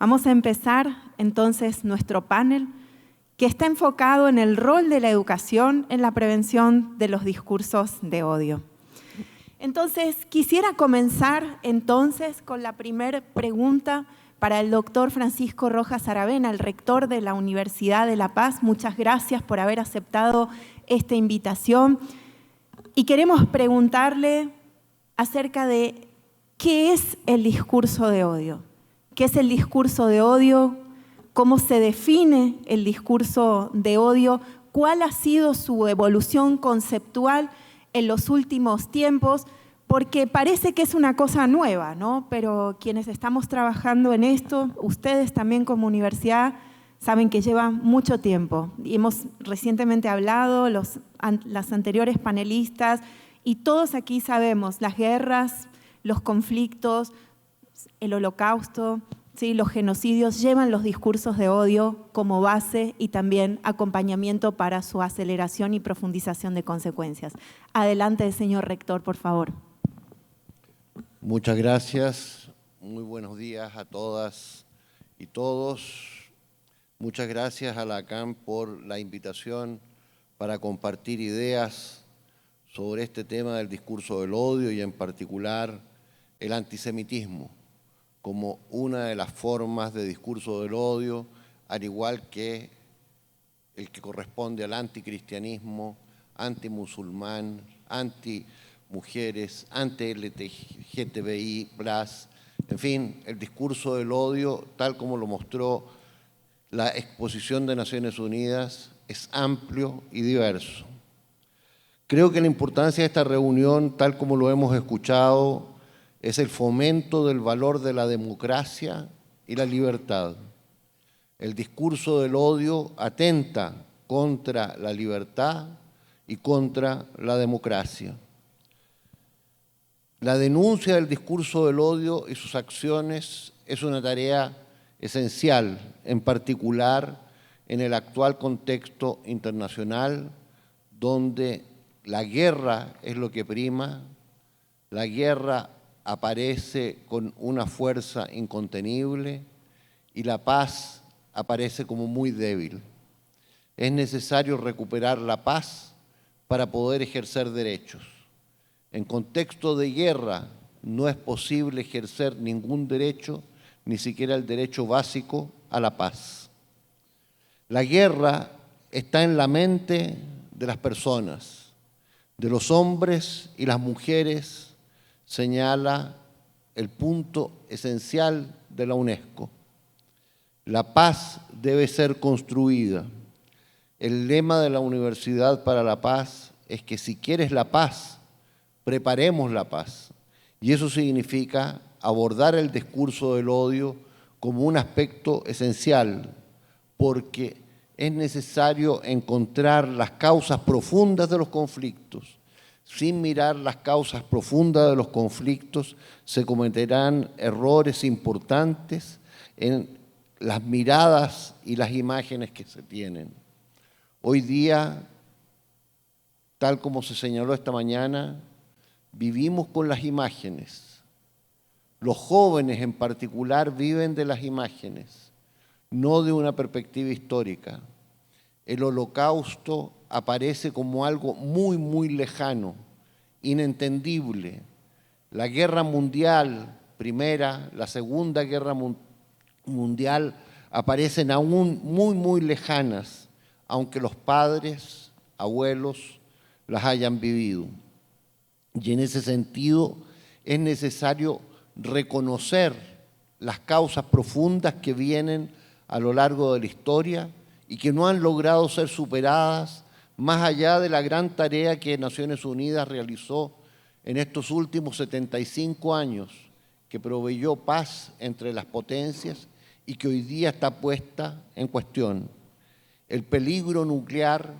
Vamos a empezar entonces nuestro panel, que está enfocado en el rol de la educación en la prevención de los discursos de odio. Entonces, quisiera comenzar entonces con la primera pregunta para el doctor Francisco Rojas Aravena, el rector de la Universidad de La Paz. Muchas gracias por haber aceptado esta invitación. Y queremos preguntarle acerca de qué es el discurso de odio. ¿Qué es el discurso de odio? ¿Cómo se define el discurso de odio? ¿Cuál ha sido su evolución conceptual en los últimos tiempos? Porque parece que es una cosa nueva, ¿no? Pero quienes estamos trabajando en esto, ustedes también como universidad, saben que lleva mucho tiempo. Y hemos recientemente hablado, las anteriores panelistas, y todos aquí sabemos las guerras, los conflictos, el holocausto, ¿sí? Los genocidios llevan los discursos de odio como base y también acompañamiento para su aceleración y profundización de consecuencias. Adelante, señor rector, por favor. Muchas gracias. Muy buenos días a todas y todos. Muchas gracias a la CAM por la invitación para compartir ideas sobre este tema del discurso del odio y en particular el antisemitismo como una de las formas de discurso del odio, al igual que el que corresponde al anticristianismo, antimusulmán, antimujeres, anti-LGTBI+, en fin, el discurso del odio, tal como lo mostró la exposición de Naciones Unidas, es amplio y diverso. Creo que la importancia de esta reunión, tal como lo hemos escuchado, es el fomento del valor de la democracia y la libertad. El discurso del odio atenta contra la libertad y contra la democracia. La denuncia del discurso del odio y sus acciones es una tarea esencial, en particular en el actual contexto internacional, donde la guerra es lo que prima, la guerra aparece con una fuerza incontenible y la paz aparece como muy débil. Es necesario recuperar la paz para poder ejercer derechos. En contexto de guerra no es posible ejercer ningún derecho, ni siquiera el derecho básico a la paz. La guerra está en la mente de las personas, de los hombres y las mujeres, señala el punto esencial de la UNESCO. La paz debe ser construida. El lema de la Universidad para la Paz es que si quieres la paz, preparemos la paz. Y eso significa abordar el discurso del odio como un aspecto esencial, porque es necesario encontrar las causas profundas de los conflictos. Sin mirar las causas profundas de los conflictos, se cometerán errores importantes en las miradas y las imágenes que se tienen. Hoy día, tal como se señaló esta mañana, vivimos con las imágenes. Los jóvenes en particular viven de las imágenes, no de una perspectiva histórica. El Holocausto aparece como algo muy, muy lejano, inentendible. La guerra mundial, primera, la segunda guerra mundial, aparecen aún muy, muy lejanas, aunque los padres, abuelos, las hayan vivido. Y en ese sentido es necesario reconocer las causas profundas que vienen a lo largo de la historia y que no han logrado ser superadas más allá de la gran tarea que Naciones Unidas realizó en estos últimos 75 años, que proveyó paz entre las potencias y que hoy día está puesta en cuestión. El peligro nuclear,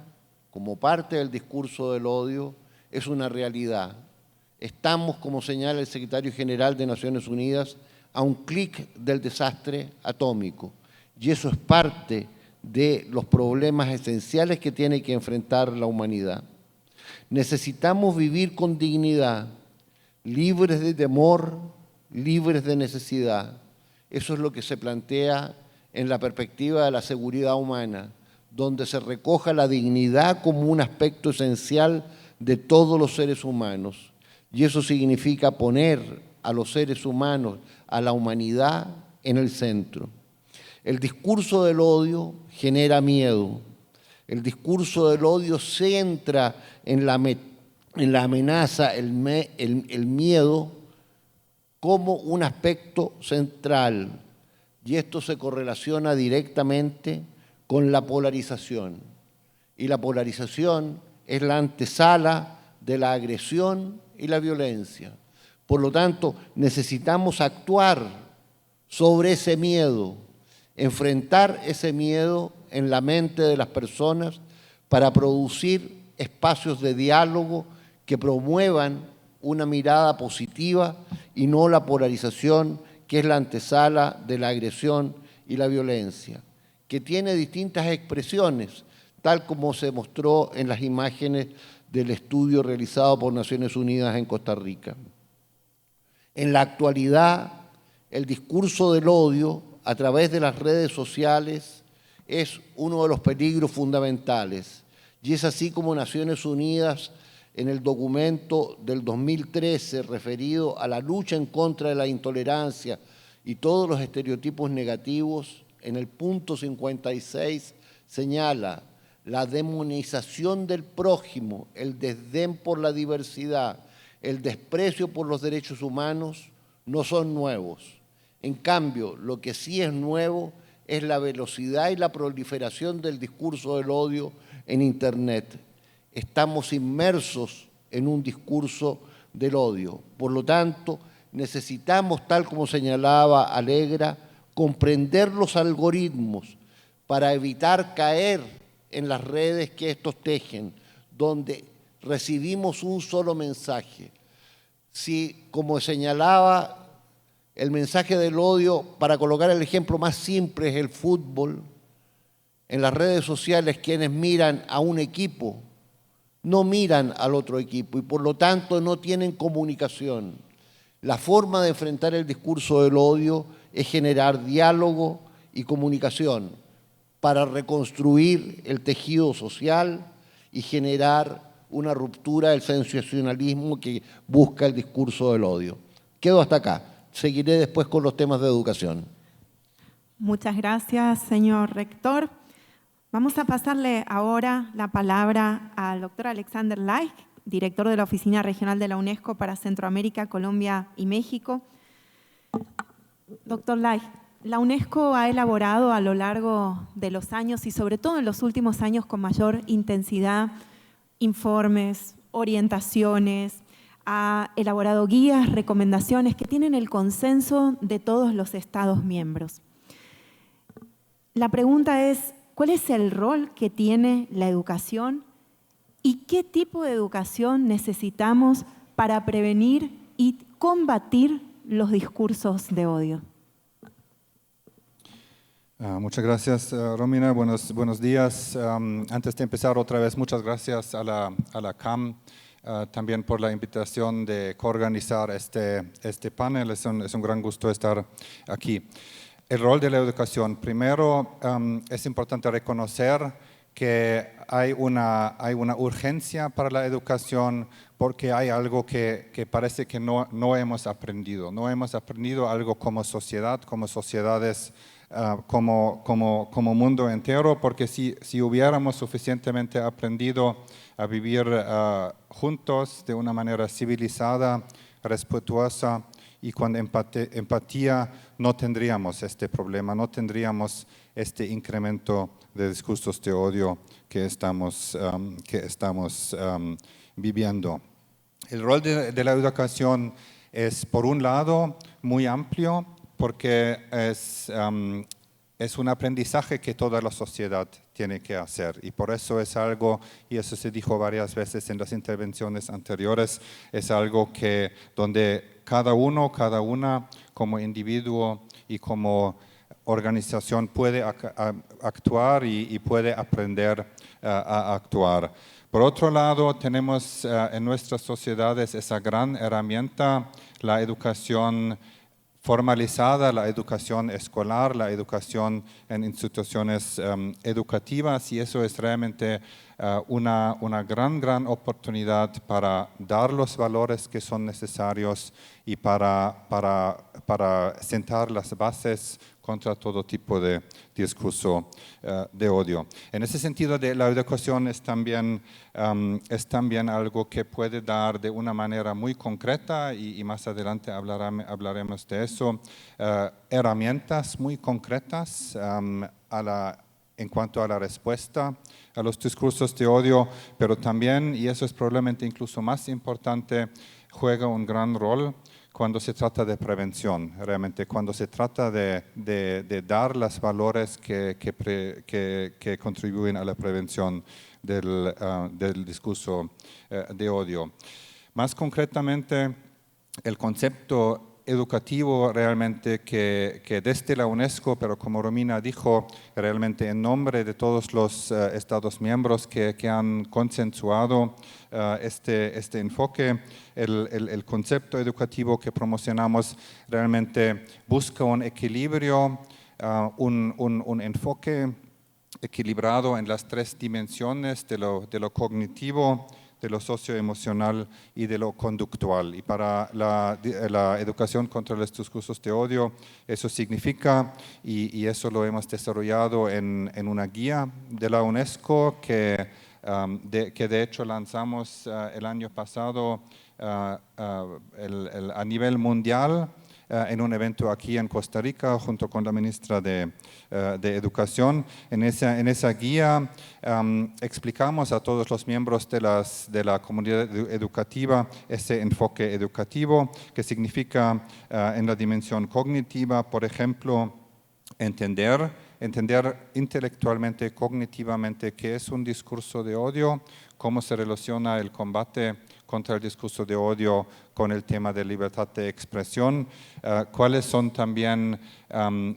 como parte del discurso del odio, es una realidad. Estamos, como señala el secretario general de Naciones Unidas, a un clic del desastre atómico. Y eso es parte de los problemas esenciales que tiene que enfrentar la humanidad. Necesitamos vivir con dignidad, libres de temor, libres de necesidad. eso es lo que se plantea en la perspectiva de la seguridad humana, donde se recoja la dignidad como un aspecto esencial de todos los seres humanos. Y eso significa poner a los seres humanos, a la humanidad, en el centro. El discurso del odio genera miedo. El discurso del odio centra en la amenaza, el miedo, como un aspecto central. Y esto se correlaciona directamente con la polarización. Y la polarización es la antesala de la agresión y la violencia. Por lo tanto, necesitamos actuar sobre ese miedo, enfrentar ese miedo en la mente de las personas para producir espacios de diálogo que promuevan una mirada positiva y no la polarización, que es la antesala de la agresión y la violencia, que tiene distintas expresiones, tal como se mostró en las imágenes del estudio realizado por Naciones Unidas en Costa Rica. En la actualidad, el discurso del odio a través de las redes sociales es uno de los peligros fundamentales. Y es así como Naciones Unidas, en el documento del 2013 referido a la lucha en contra de la intolerancia y todos los estereotipos negativos, en el punto 56 señala: la demonización del prójimo, el desdén por la diversidad, el desprecio por los derechos humanos no son nuevos. En cambio, lo que sí es nuevo es la velocidad y la proliferación del discurso del odio en Internet. Estamos inmersos en un discurso del odio. Por lo tanto, necesitamos, tal como señalaba Alegra, comprender los algoritmos para evitar caer en las redes que estos tejen, donde recibimos un solo mensaje. Si, como señalaba, el mensaje del odio, para colocar el ejemplo más simple, es el fútbol, en las redes sociales quienes miran a un equipo no miran al otro equipo y por lo tanto no tienen comunicación. La forma de enfrentar el discurso del odio es generar diálogo y comunicación para reconstruir el tejido social y generar una ruptura del sensacionalismo que busca el discurso del odio. Quedo hasta acá. Seguiré después con los temas de educación. Muchas gracias, señor rector. Vamos a pasarle ahora la palabra al doctor Alexander Laich, director de la Oficina Regional de la UNESCO para Centroamérica, Colombia y México. Doctor Laich, la UNESCO ha elaborado a lo largo de los años y sobre todo en los últimos años con mayor intensidad informes, orientaciones, ha elaborado guías, recomendaciones que tienen el consenso de todos los Estados miembros. La pregunta es, ¿cuál es el rol que tiene la educación y qué tipo de educación necesitamos para prevenir y combatir los discursos de odio? Muchas gracias, Romina. Buenos días. Antes de empezar otra vez, muchas gracias a la CAM también por la invitación de coorganizar este panel. Es un gran gusto estar aquí. El rol de la educación. Primero, es importante reconocer que hay una urgencia para la educación porque hay algo que parece que no hemos aprendido. No hemos aprendido algo como sociedad, como sociedades, como mundo entero, porque si hubiéramos suficientemente aprendido a vivir juntos de una manera civilizada, respetuosa y con empatía, no tendríamos este problema, no tendríamos este incremento de discursos de odio que estamos viviendo. El rol de la educación es, por un lado, muy amplio, porque es un aprendizaje que toda la sociedad tiene que hacer y por eso es algo, y eso se dijo varias veces en las intervenciones anteriores, es algo donde cada uno, cada una, como individuo y como organización puede actuar y puede aprender a actuar. Por otro lado, tenemos en nuestras sociedades esa gran herramienta, la educación formalizada la educación escolar, la educación en instituciones educativas, y eso es realmente una gran oportunidad para dar los valores que son necesarios y para sentar las bases contra todo tipo de discurso de odio. En ese sentido, la educación es también algo que puede dar de una manera muy concreta, y más adelante hablaremos de eso, herramientas muy concretas en cuanto a la respuesta a los discursos de odio, pero también, y eso es probablemente incluso más importante, juega un gran rol cuando se trata de prevención, realmente cuando se trata de dar los valores que contribuyen a la prevención del discurso de odio. Más concretamente, el concepto educativo realmente que desde la UNESCO, pero como Romina dijo, realmente en nombre de todos los Estados miembros que han consensuado este enfoque, el concepto educativo que promocionamos realmente busca un equilibrio, un enfoque equilibrado en las tres dimensiones de lo cognitivo, de lo socioemocional y de lo conductual. Y para la educación contra los discursos de odio, eso significa, y eso lo hemos desarrollado en una guía de la UNESCO que de hecho lanzamos el año pasado a nivel mundial, en un evento aquí en Costa Rica junto con la ministra de Educación. En esa guía explicamos a todos los miembros de la comunidad educativa ese enfoque educativo, que significa en la dimensión cognitiva, por ejemplo, entender intelectualmente, cognitivamente qué es un discurso de odio, cómo se relaciona el combate contra el discurso de odio con el tema de libertad de expresión, cuáles son también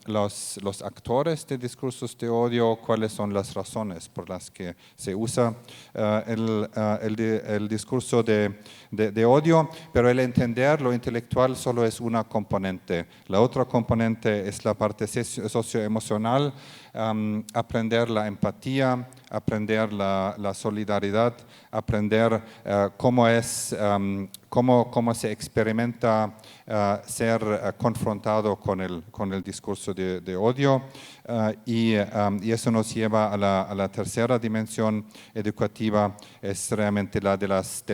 los actores de discursos de odio, cuáles son las razones por las que se usa el discurso de odio, pero el entender lo intelectual solo es una componente. La otra componente es la parte socioemocional, aprender la empatía, aprender la solidaridad, aprender cómo se experimenta ser confrontado con el discurso de odio, y eso nos lleva a la tercera dimensión educativa, es realmente la de las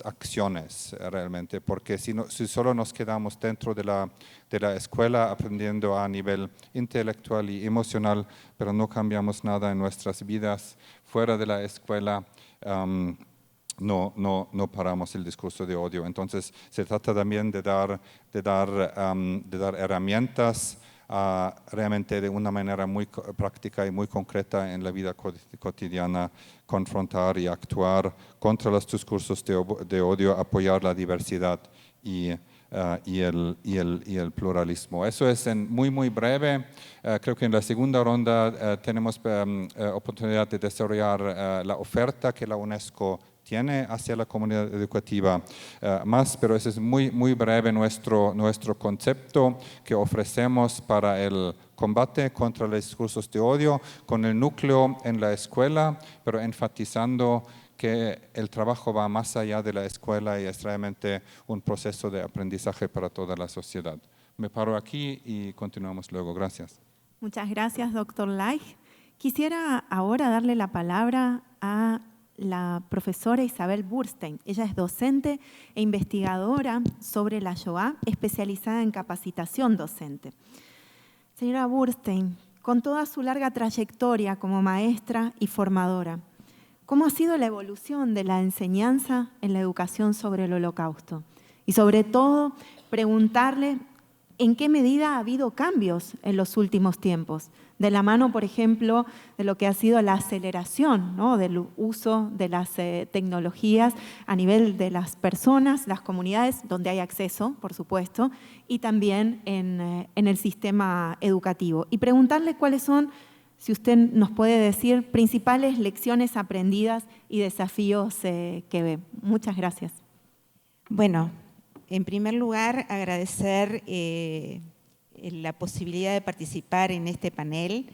acciones, realmente, porque si solo nos quedamos dentro de la escuela aprendiendo a nivel intelectual y emocional, pero no cambiamos nada en nuestras vidas fuera de la escuela, no paramos el discurso de odio. Entonces se trata también de dar herramientas realmente de una manera muy práctica y muy concreta en la vida cotidiana, confrontar y actuar contra los discursos de odio, apoyar la diversidad y el pluralismo. Eso es muy breve. Creo que en la segunda ronda tenemos oportunidad de desarrollar la oferta que la UNESCO tiene hacia la comunidad educativa más, pero ese es muy breve nuestro concepto que ofrecemos para el combate contra los discursos de odio, con el núcleo en la escuela, pero enfatizando que el trabajo va más allá de la escuela y es realmente un proceso de aprendizaje para toda la sociedad. Me paro aquí y continuamos luego. Gracias. Muchas gracias, doctor Laich. Quisiera ahora darle la palabra a la profesora Isabel Burstein. Ella es docente e investigadora sobre la Shoah, especializada en capacitación docente. Señora Burstein, con toda su larga trayectoria como maestra y formadora, ¿cómo ha sido la evolución de la enseñanza en la educación sobre el Holocausto? Y sobre todo, preguntarle en qué medida ha habido cambios en los últimos tiempos, de la mano, por ejemplo, de lo que ha sido la aceleración, ¿no?, del uso de las tecnologías a nivel de las personas, las comunidades donde hay acceso, por supuesto, y también en el sistema educativo. Y preguntarle cuáles son, si usted nos puede decir, principales lecciones aprendidas y desafíos que ve. Muchas gracias. Bueno, en primer lugar, agradecer la posibilidad de participar en este panel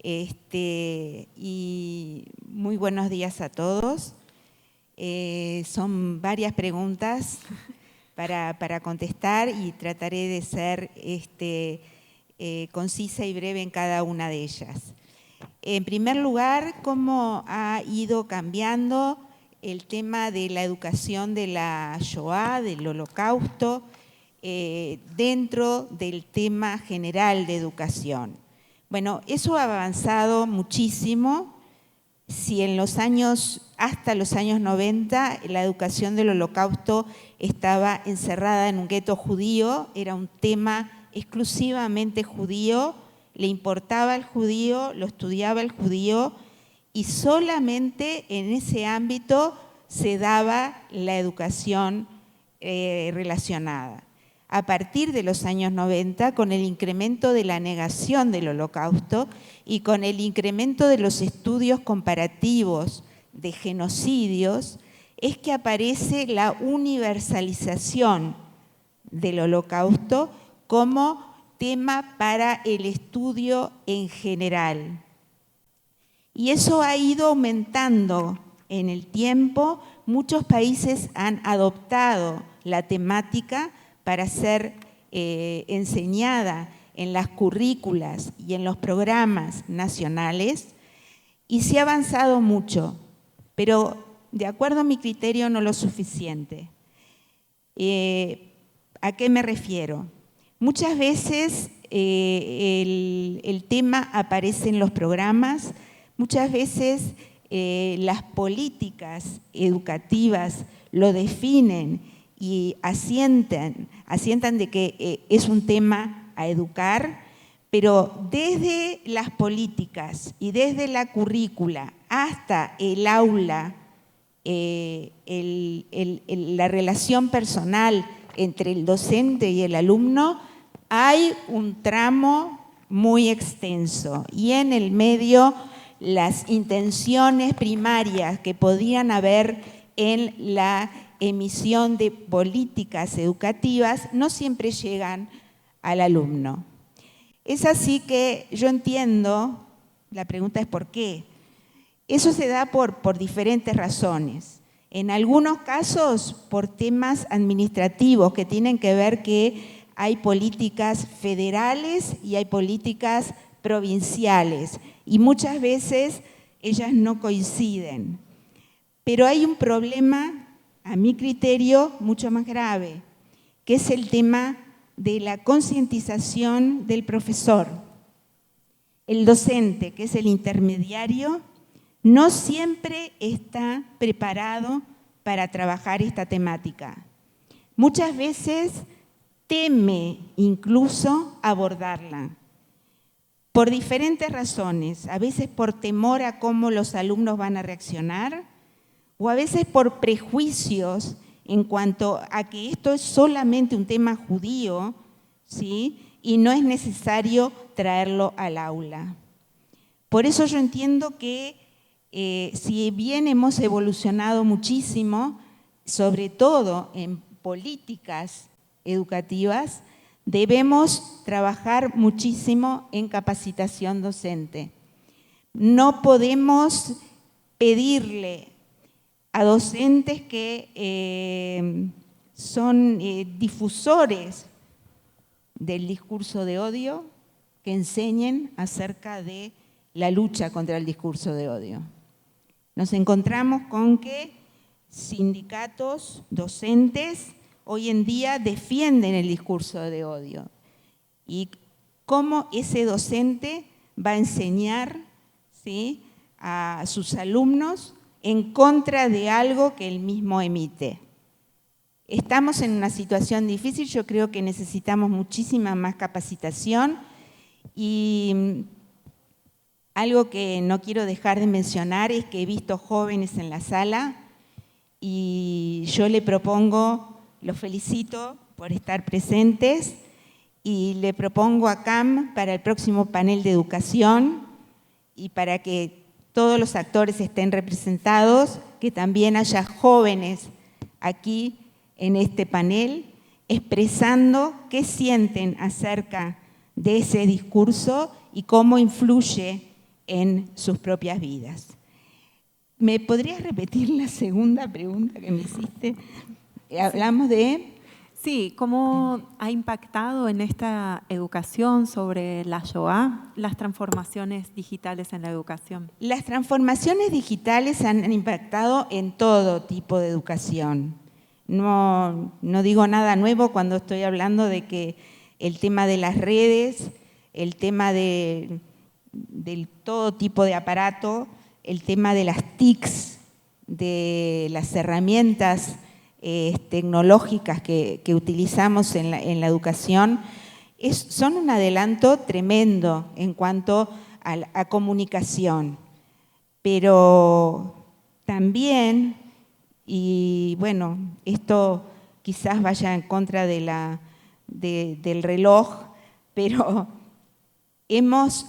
y muy buenos días a todos. Son varias preguntas para contestar y trataré de ser concisa y breve en cada una de ellas. En primer lugar, ¿cómo ha ido cambiando el tema de la educación de la Shoah, del Holocausto, dentro del tema general de educación? Bueno, eso ha avanzado muchísimo. Si en los años, hasta los años 90, la educación del Holocausto estaba encerrada en un gueto judío, era un tema exclusivamente judío, le importaba el judío, lo estudiaba el judío, y solamente en ese ámbito se daba la educación relacionada. A partir de los años 90, con el incremento de la negación del Holocausto y con el incremento de los estudios comparativos de genocidios, es que aparece la universalización del Holocausto como tema para el estudio en general. Y eso ha ido aumentando en el tiempo. Muchos países han adoptado la temática para ser enseñada en las currículas y en los programas nacionales, y se ha avanzado mucho, pero de acuerdo a mi criterio no lo suficiente. ¿A qué me refiero? Muchas veces el tema aparece en los programas, muchas veces las políticas educativas lo definen y asientan de que es un tema a educar, pero desde las políticas y desde la currícula hasta el aula, la relación personal entre el docente y el alumno, hay un tramo muy extenso, y en el medio las intenciones primarias que podían haber en la emisión de políticas educativas no siempre llegan al alumno. Es así que yo entiendo, la pregunta es ¿por qué? Eso se da por diferentes razones. En algunos casos por temas administrativos que tienen que ver que hay políticas federales y hay políticas provinciales, y muchas veces ellas no coinciden. Pero hay un problema, a mi criterio, mucho más grave, que es el tema de la concientización del profesor. El docente, que es el intermediario, no siempre está preparado para trabajar esta temática. Muchas veces teme incluso abordarla, por diferentes razones, a veces por temor a cómo los alumnos van a reaccionar, o a veces por prejuicios en cuanto a que esto es solamente un tema judío, ¿sí? Y no es necesario traerlo al aula. Por eso yo entiendo que si bien hemos evolucionado muchísimo, sobre todo en políticas educativas, debemos trabajar muchísimo en capacitación docente. No podemos pedirle a docentes que son difusores del discurso de odio, que enseñen acerca de la lucha contra el discurso de odio. Nos encontramos con que sindicatos, docentes, hoy en día defienden el discurso de odio. Y cómo ese docente va a enseñar, ¿sí?, a sus alumnos en contra de algo que él mismo emite. Estamos en una situación difícil, yo creo que necesitamos muchísima más capacitación, y algo que no quiero dejar de mencionar es que he visto jóvenes en la sala y yo le propongo, los felicito por estar presentes, y le propongo a CAM para el próximo panel de educación y para que todos los actores estén representados, que también haya jóvenes aquí en este panel, expresando qué sienten acerca de ese discurso y cómo influye en sus propias vidas. ¿Me podrías repetir la segunda pregunta que me hiciste? Hablamos de... Sí, ¿cómo ha impactado en esta educación sobre la Shoah las transformaciones digitales en la educación? Las transformaciones digitales han impactado en todo tipo de educación. No digo nada nuevo cuando estoy hablando de que el tema de las redes, el tema de todo tipo de aparato, el tema de las TICs, de las herramientas tecnológicas que utilizamos en la educación, son un adelanto tremendo en cuanto a comunicación. Pero también, y bueno, esto quizás vaya en contra del reloj, pero hemos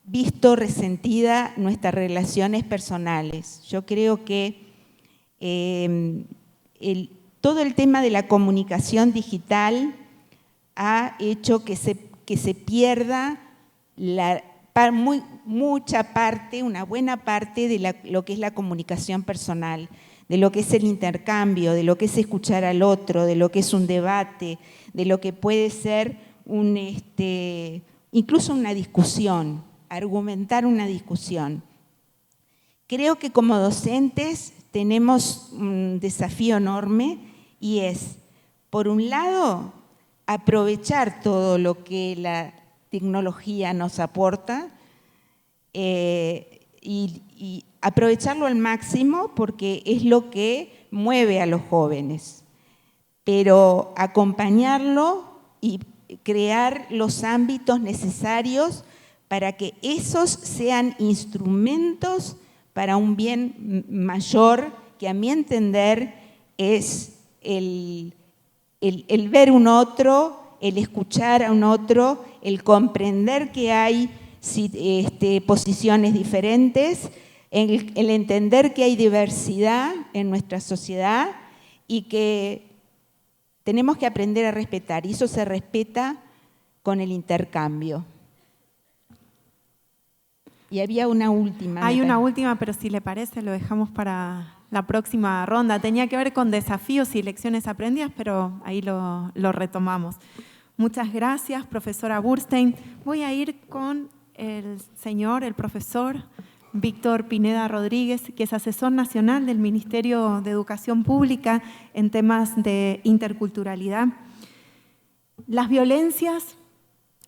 visto resentida nuestras relaciones personales. Yo creo que todo el tema de la comunicación digital ha hecho que se pierda mucha parte, una buena parte de lo que es la comunicación personal, de lo que es el intercambio, de lo que es escuchar al otro, de lo que es un debate, de lo que puede ser incluso una discusión, argumentar una discusión. Creo que como docentes tenemos un desafío enorme y es, por un lado, aprovechar todo lo que la tecnología nos aporta y aprovecharlo al máximo porque es lo que mueve a los jóvenes, pero acompañarlo y crear los ámbitos necesarios para que esos sean instrumentos para un bien mayor, que a mi entender es el ver un otro, el escuchar a un otro, el comprender que hay posiciones diferentes, el entender que hay diversidad en nuestra sociedad y que tenemos que aprender a respetar, y eso se respeta con el intercambio. Y había una última. Hay una última, pero si le parece lo dejamos para la próxima ronda. Tenía que ver con desafíos y lecciones aprendidas, pero ahí lo retomamos. Muchas gracias, profesora Burstein. Voy a ir con el profesor Víctor Pineda Rodríguez, que es asesor nacional del Ministerio de Educación Pública en temas de interculturalidad. Las violencias,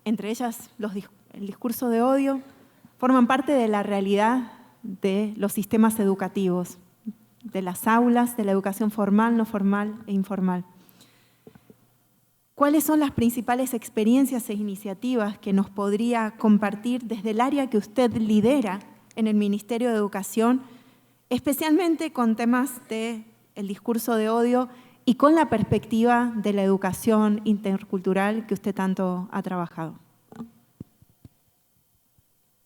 entre ellas el discurso de odio, forman parte de la realidad de los sistemas educativos, de las aulas, de la educación formal, no formal e informal. ¿Cuáles son las principales experiencias e iniciativas que nos podría compartir desde el área que usted lidera en el Ministerio de Educación, especialmente con temas del discurso de odio y con la perspectiva de la educación intercultural que usted tanto ha trabajado?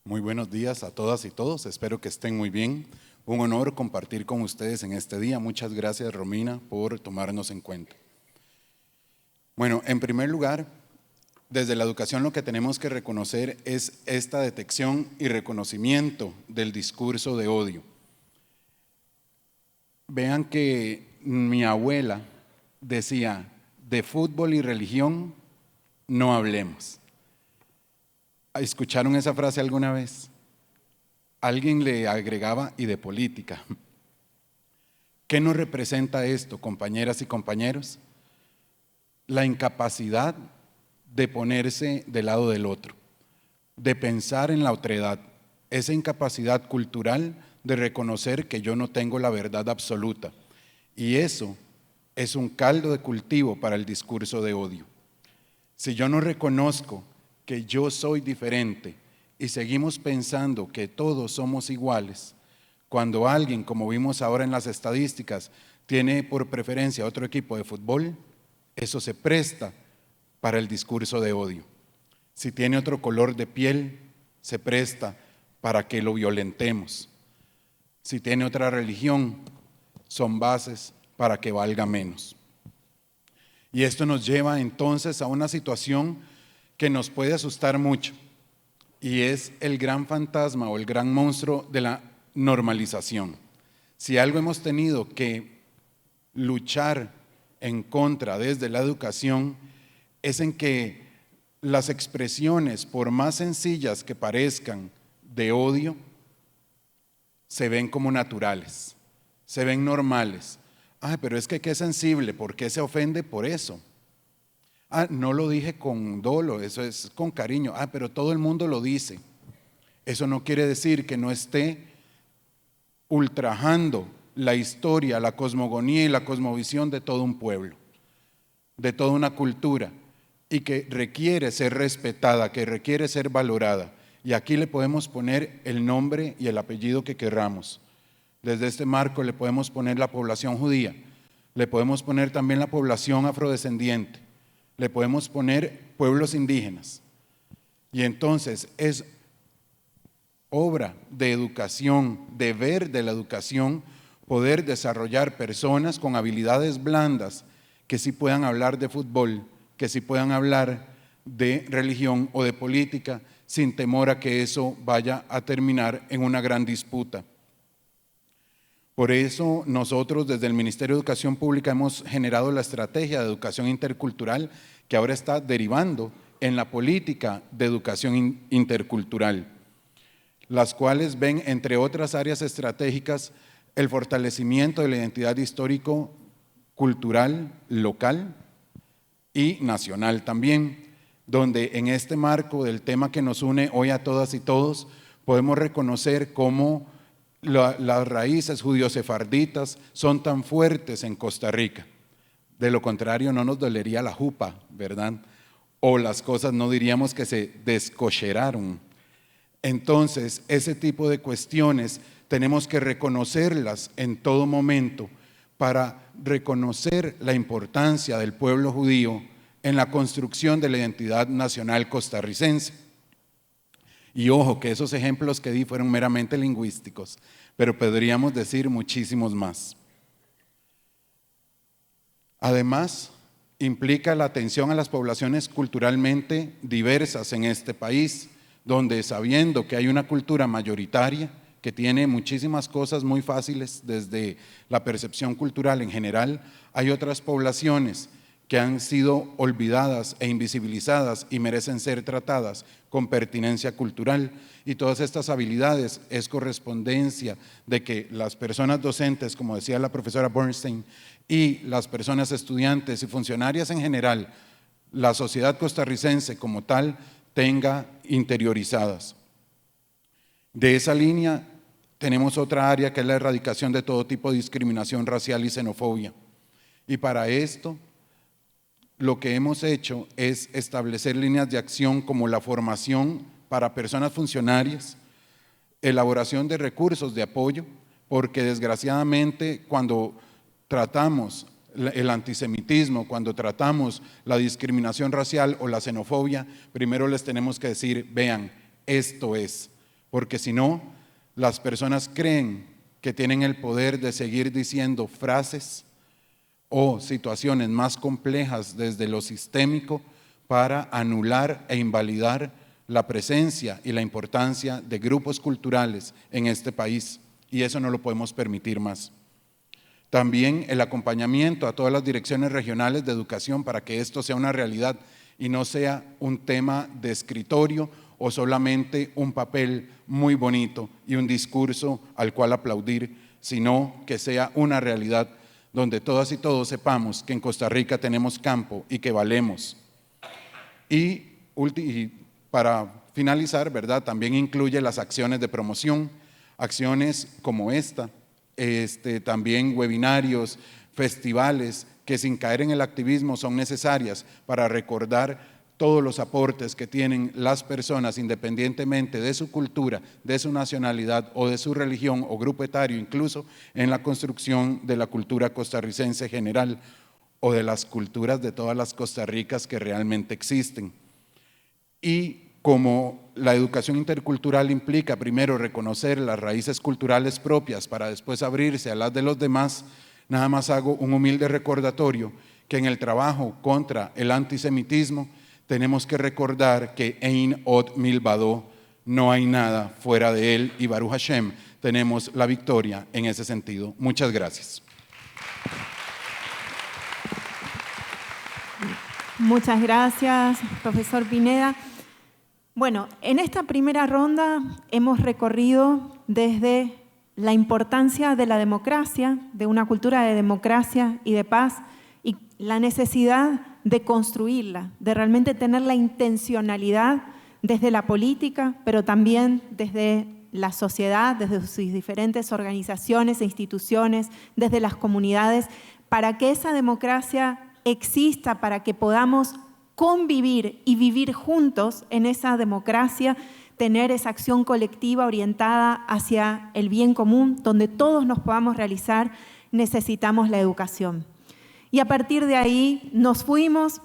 Muy buenos días a todas y todos, espero que estén muy bien. Un honor compartir con ustedes en este día. Muchas gracias, Romina, por tomarnos en cuenta. Bueno, en primer lugar, desde la educación lo que tenemos que reconocer es esta detección y reconocimiento del discurso de odio. Vean que mi abuela decía, de fútbol y religión no hablemos. ¿Escucharon esa frase alguna vez? Alguien le agregaba, y de política. ¿Qué nos representa esto, compañeras y compañeros? La incapacidad de ponerse del lado del otro, de pensar en la otredad, esa incapacidad cultural de reconocer que yo no tengo la verdad absoluta. Y eso es un caldo de cultivo para el discurso de odio. Si yo no reconozco que yo soy diferente y seguimos pensando que todos somos iguales, cuando alguien, como vimos ahora en las estadísticas, tiene por preferencia otro equipo de fútbol, eso se presta para el discurso de odio. Si tiene otro color de piel, se presta para que lo violentemos. Si tiene otra religión, son bases para que valga menos. Y esto nos lleva entonces a una situación que nos puede asustar mucho, y es el gran fantasma o el gran monstruo de la normalización. Si algo hemos tenido que luchar en contra desde la educación, es en que las expresiones, por más sencillas que parezcan, de odio, se ven como naturales, se ven normales. Pero es que qué sensible, ¿por qué se ofende por eso? No lo dije con dolo, eso es con cariño. Pero todo el mundo lo dice. Eso no quiere decir que no esté ultrajando la historia, la cosmogonía y la cosmovisión de todo un pueblo, de toda una cultura, y que requiere ser respetada, que requiere ser valorada. Y aquí le podemos poner el nombre y el apellido que querramos. Desde este marco le podemos poner la población judía, le podemos poner también la población afrodescendiente, le podemos poner pueblos indígenas. Y entonces es obra de educación, deber de la educación, poder desarrollar personas con habilidades blandas que sí puedan hablar de fútbol, que sí puedan hablar de religión o de política, sin temor a que eso vaya a terminar en una gran disputa. Por eso nosotros desde el Ministerio de Educación Pública hemos generado la estrategia de educación intercultural, que ahora está derivando en la política de educación intercultural, las cuales ven, entre otras áreas estratégicas, el fortalecimiento de la identidad histórico-cultural local y nacional también, donde en este marco del tema que nos une hoy a todas y todos, podemos reconocer cómo las raíces judío-sefarditas son tan fuertes en Costa Rica. De lo contrario, no nos dolería la jupa, ¿verdad? O las cosas no diríamos que se descocheraron. Entonces, ese tipo de cuestiones tenemos que reconocerlas en todo momento para reconocer la importancia del pueblo judío en la construcción de la identidad nacional costarricense. Y ojo, que esos ejemplos que di fueron meramente lingüísticos, pero podríamos decir muchísimos más. Además, implica la atención a las poblaciones culturalmente diversas en este país, donde sabiendo que hay una cultura mayoritaria que tiene muchísimas cosas muy fáciles desde la percepción cultural en general, hay otras poblaciones que han sido olvidadas e invisibilizadas y merecen ser tratadas con pertinencia cultural, y todas estas habilidades es correspondencia de que las personas docentes, como decía la profesora Bernstein, y las personas estudiantes y funcionarias en general, la sociedad costarricense como tal, tenga interiorizadas. De esa línea tenemos otra área que es la erradicación de todo tipo de discriminación racial y xenofobia, y para esto lo que hemos hecho es establecer líneas de acción como la formación para personas funcionarias, elaboración de recursos de apoyo, porque desgraciadamente cuando tratamos el antisemitismo, cuando tratamos la discriminación racial o la xenofobia, primero les tenemos que decir, vean, esto es, porque si no, las personas creen que tienen el poder de seguir diciendo frases o situaciones más complejas desde lo sistémico para anular e invalidar la presencia y la importancia de grupos culturales en este país, y eso no lo podemos permitir más. También el acompañamiento a todas las direcciones regionales de educación para que esto sea una realidad y no sea un tema de escritorio o solamente un papel muy bonito y un discurso al cual aplaudir, sino que sea una realidad donde todas y todos sepamos que en Costa Rica tenemos campo y que valemos. Y para finalizar, ¿verdad?, también incluye las acciones de promoción, acciones como esta, también webinarios, festivales, que sin caer en el activismo son necesarias para recordar todos los aportes que tienen las personas independientemente de su cultura, de su nacionalidad o de su religión o grupo etario, incluso en la construcción de la cultura costarricense general o de las culturas de todas las Costa Ricas que realmente existen. Y como la educación intercultural implica primero reconocer las raíces culturales propias para después abrirse a las de los demás, nada más hago un humilde recordatorio que en el trabajo contra el antisemitismo tenemos que recordar que Ein Od Milvado, no hay nada fuera de él, y Baruch Hashem, tenemos la victoria en ese sentido. Muchas gracias. Muchas gracias, profesor Pineda. Bueno, en esta primera ronda hemos recorrido desde la importancia de la democracia, de una cultura de democracia y de paz, y la necesidad de construirla, de realmente tener la intencionalidad desde la política, pero también desde la sociedad, desde sus diferentes organizaciones e instituciones, desde las comunidades, para que esa democracia exista, para que podamos convivir y vivir juntos en esa democracia, tener esa acción colectiva orientada hacia el bien común, donde todos nos podamos realizar, necesitamos la educación. Y a partir de ahí nos fuimos,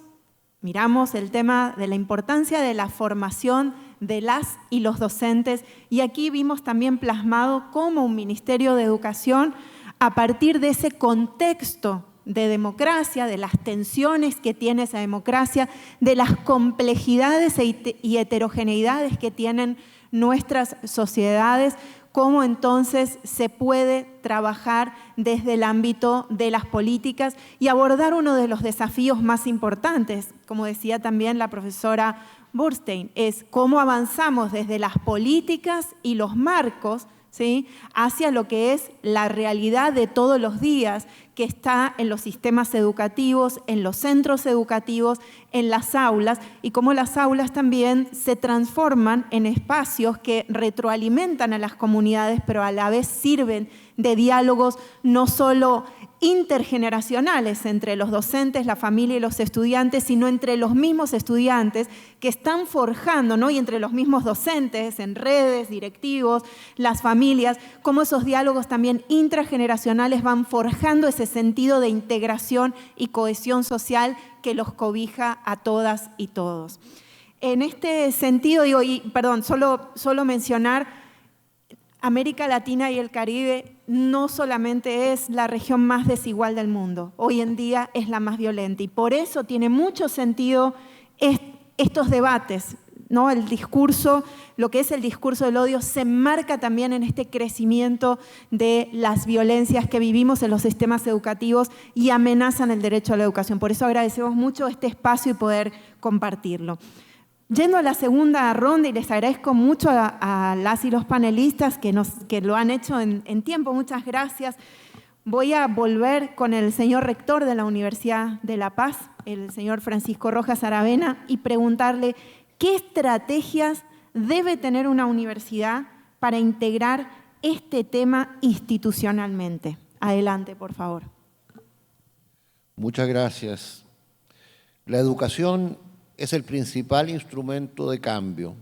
miramos el tema de la importancia de la formación de las y los docentes, y aquí vimos también plasmado cómo un Ministerio de Educación, a partir de ese contexto de democracia, de las tensiones que tiene esa democracia, de las complejidades y heterogeneidades que tienen nuestras sociedades, cómo entonces se puede trabajar desde el ámbito de las políticas y abordar uno de los desafíos más importantes, como decía también la profesora Burstein, es cómo avanzamos desde las políticas y los marcos, ¿sí?, hacia lo que es la realidad de todos los días que está en los sistemas educativos, en los centros educativos, en las aulas, y cómo las aulas también se transforman en espacios que retroalimentan a las comunidades, pero a la vez sirven de diálogos no solo intergeneracionales entre los docentes, la familia y los estudiantes, sino entre los mismos estudiantes que están forjando, ¿no?, y entre los mismos docentes, en redes, directivos, las familias, cómo esos diálogos también intrageneracionales van forjando ese sentido de integración y cohesión social que los cobija a todas y todos. En este sentido, solo mencionar, América Latina y el Caribe no solamente es la región más desigual del mundo, hoy en día es la más violenta, y por eso tiene mucho sentido estos debates, ¿no? El discurso, lo que es el discurso del odio, se enmarca también en este crecimiento de las violencias que vivimos en los sistemas educativos y amenazan el derecho a la educación. Por eso agradecemos mucho este espacio y poder compartirlo. Yendo a la segunda ronda, y les agradezco mucho a las y los panelistas que lo han hecho en tiempo, muchas gracias. Voy a volver con el señor rector de la Universidad de La Paz, el señor Francisco Rojas Aravena, y preguntarle qué estrategias debe tener una universidad para integrar este tema institucionalmente. Adelante, por favor. Muchas gracias. La educación es el principal instrumento de cambio.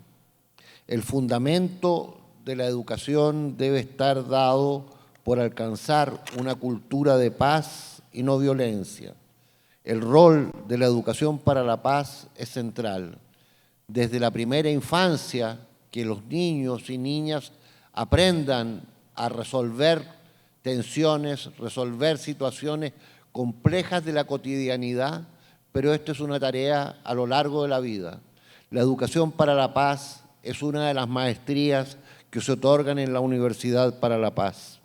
El fundamento de la educación debe estar dado por alcanzar una cultura de paz y no violencia. El rol de la educación para la paz es central. Desde la primera infancia, que los niños y niñas aprendan a resolver tensiones, resolver situaciones complejas de la cotidianidad, pero esto es una tarea a lo largo de la vida. La educación para la paz es una de las maestrías que se otorgan en la Universidad para la Paz.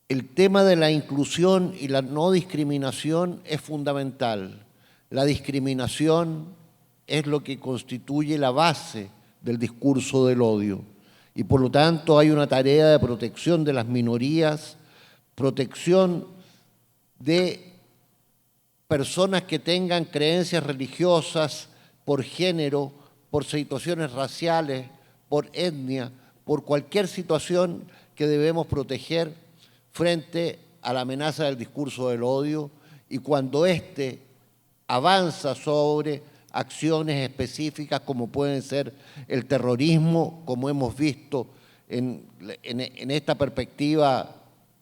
El tema de la inclusión y la no discriminación es fundamental. La discriminación es lo que constituye la base del discurso del odio, y por lo tanto hay una tarea de protección de las minorías, protección de personas que tengan creencias religiosas por género, por situaciones raciales, por etnia, por cualquier situación que debemos proteger frente a la amenaza del discurso del odio, y cuando éste avanza sobre acciones específicas como pueden ser el terrorismo, como hemos visto en esta perspectiva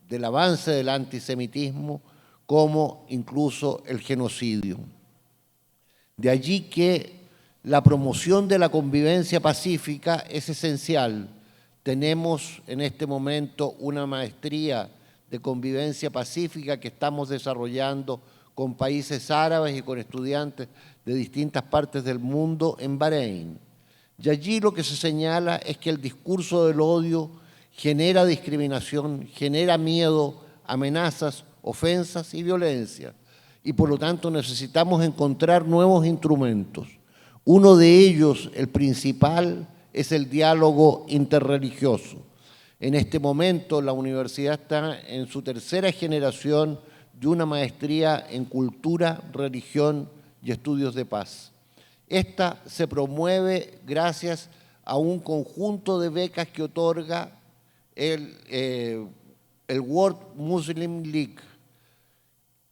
del avance del antisemitismo, como incluso el genocidio. De allí que la promoción de la convivencia pacífica es esencial. Tenemos en este momento una maestría de convivencia pacífica que estamos desarrollando con países árabes y con estudiantes de distintas partes del mundo en Bahrein. Y allí lo que se señala es que el discurso del odio genera discriminación, genera miedo, amenazas, ofensas y violencia. Y por lo tanto necesitamos encontrar nuevos instrumentos. Uno de ellos, el principal, es el diálogo interreligioso. En este momento la universidad está en su tercera generación de una maestría en cultura, religión y estudios de paz. Esta se promueve gracias a un conjunto de becas que otorga el World Muslim League.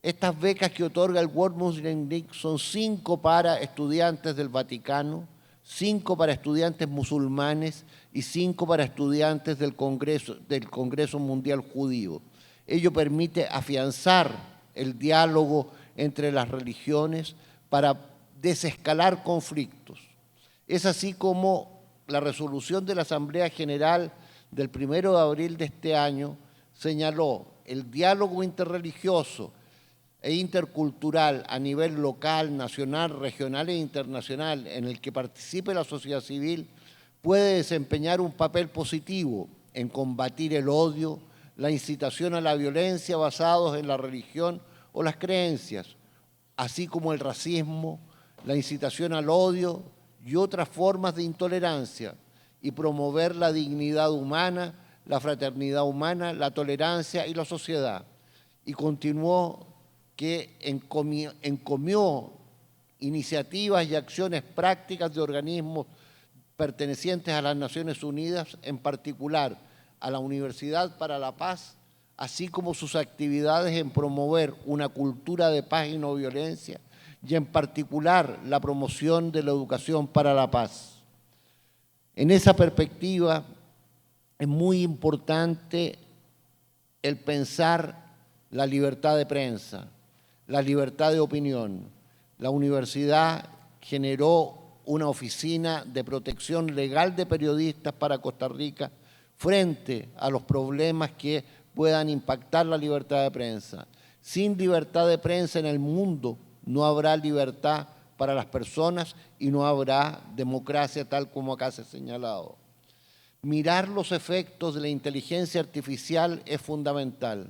Estas becas que otorga el World Muslim League son 5 para estudiantes del Vaticano, 5 para estudiantes musulmanes y 5 para estudiantes del Congreso Mundial Judío. Ello permite afianzar el diálogo entre las religiones para desescalar conflictos. Es así como la resolución de la Asamblea General del 1 de abril de este año señaló el diálogo interreligioso e intercultural a nivel local, nacional, regional e internacional en el que participe la sociedad civil puede desempeñar un papel positivo en combatir el odio, la incitación a la violencia basados en la religión o las creencias, así como el racismo, la incitación al odio y otras formas de intolerancia, y promover la dignidad humana, la fraternidad humana, la tolerancia y la sociedad. Y continuó que encomió iniciativas y acciones prácticas de organismos pertenecientes a las Naciones Unidas, en particular a la Universidad para la Paz, así como sus actividades en promover una cultura de paz y no violencia, y en particular la promoción de la educación para la paz. En esa perspectiva es muy importante el pensar la libertad de prensa, la libertad de opinión. La universidad generó una oficina de protección legal de periodistas para Costa Rica frente a los problemas que puedan impactar la libertad de prensa. Sin libertad de prensa en el mundo no habrá libertad para las personas y no habrá democracia tal como acá se ha señalado. Mirar los efectos de la inteligencia artificial es fundamental.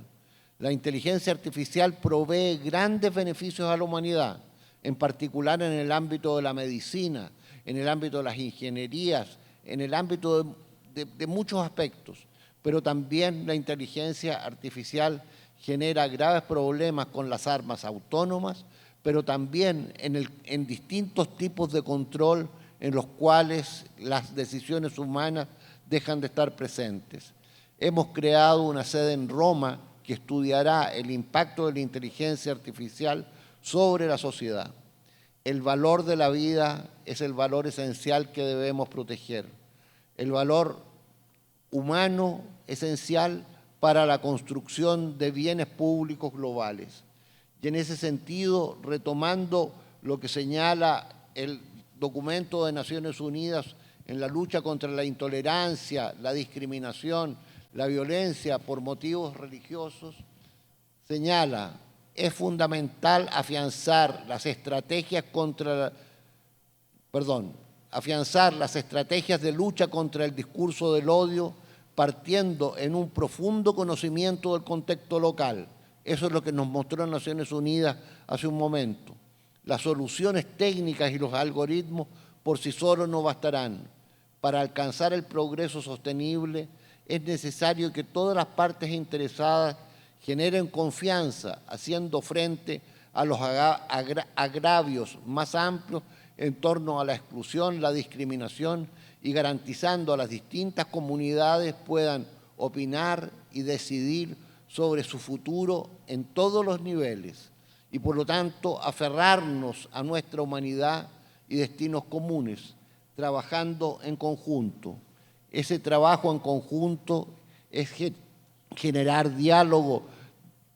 La inteligencia artificial provee grandes beneficios a la humanidad, en particular en el ámbito de la medicina, en el ámbito de las ingenierías, en el ámbito de muchos aspectos, pero también la inteligencia artificial genera graves problemas con las armas autónomas, pero también en distintos tipos de control en los cuales las decisiones humanas dejan de estar presentes. Hemos creado una sede en Roma que estudiará el impacto de la inteligencia artificial sobre la sociedad. El valor de la vida es el valor esencial que debemos proteger. El valor humano esencial para la construcción de bienes públicos globales. Y en ese sentido, retomando lo que señala el documento de Naciones Unidas en la lucha contra la intolerancia, la discriminación, la violencia por motivos religiosos, señala, es fundamental afianzar las estrategias de lucha contra el discurso del odio, partiendo en un profundo conocimiento del contexto local. Eso es lo que nos mostró Naciones Unidas hace un momento. Las soluciones técnicas y los algoritmos por sí solos no bastarán. Para alcanzar el progreso sostenible es necesario que todas las partes interesadas generen confianza, haciendo frente a los agravios más amplios en torno a la exclusión, la discriminación y garantizando a las distintas comunidades puedan opinar y decidir sobre su futuro en todos los niveles y por lo tanto aferrarnos a nuestra humanidad y destinos comunes, trabajando en conjunto. Ese trabajo en conjunto es generar diálogo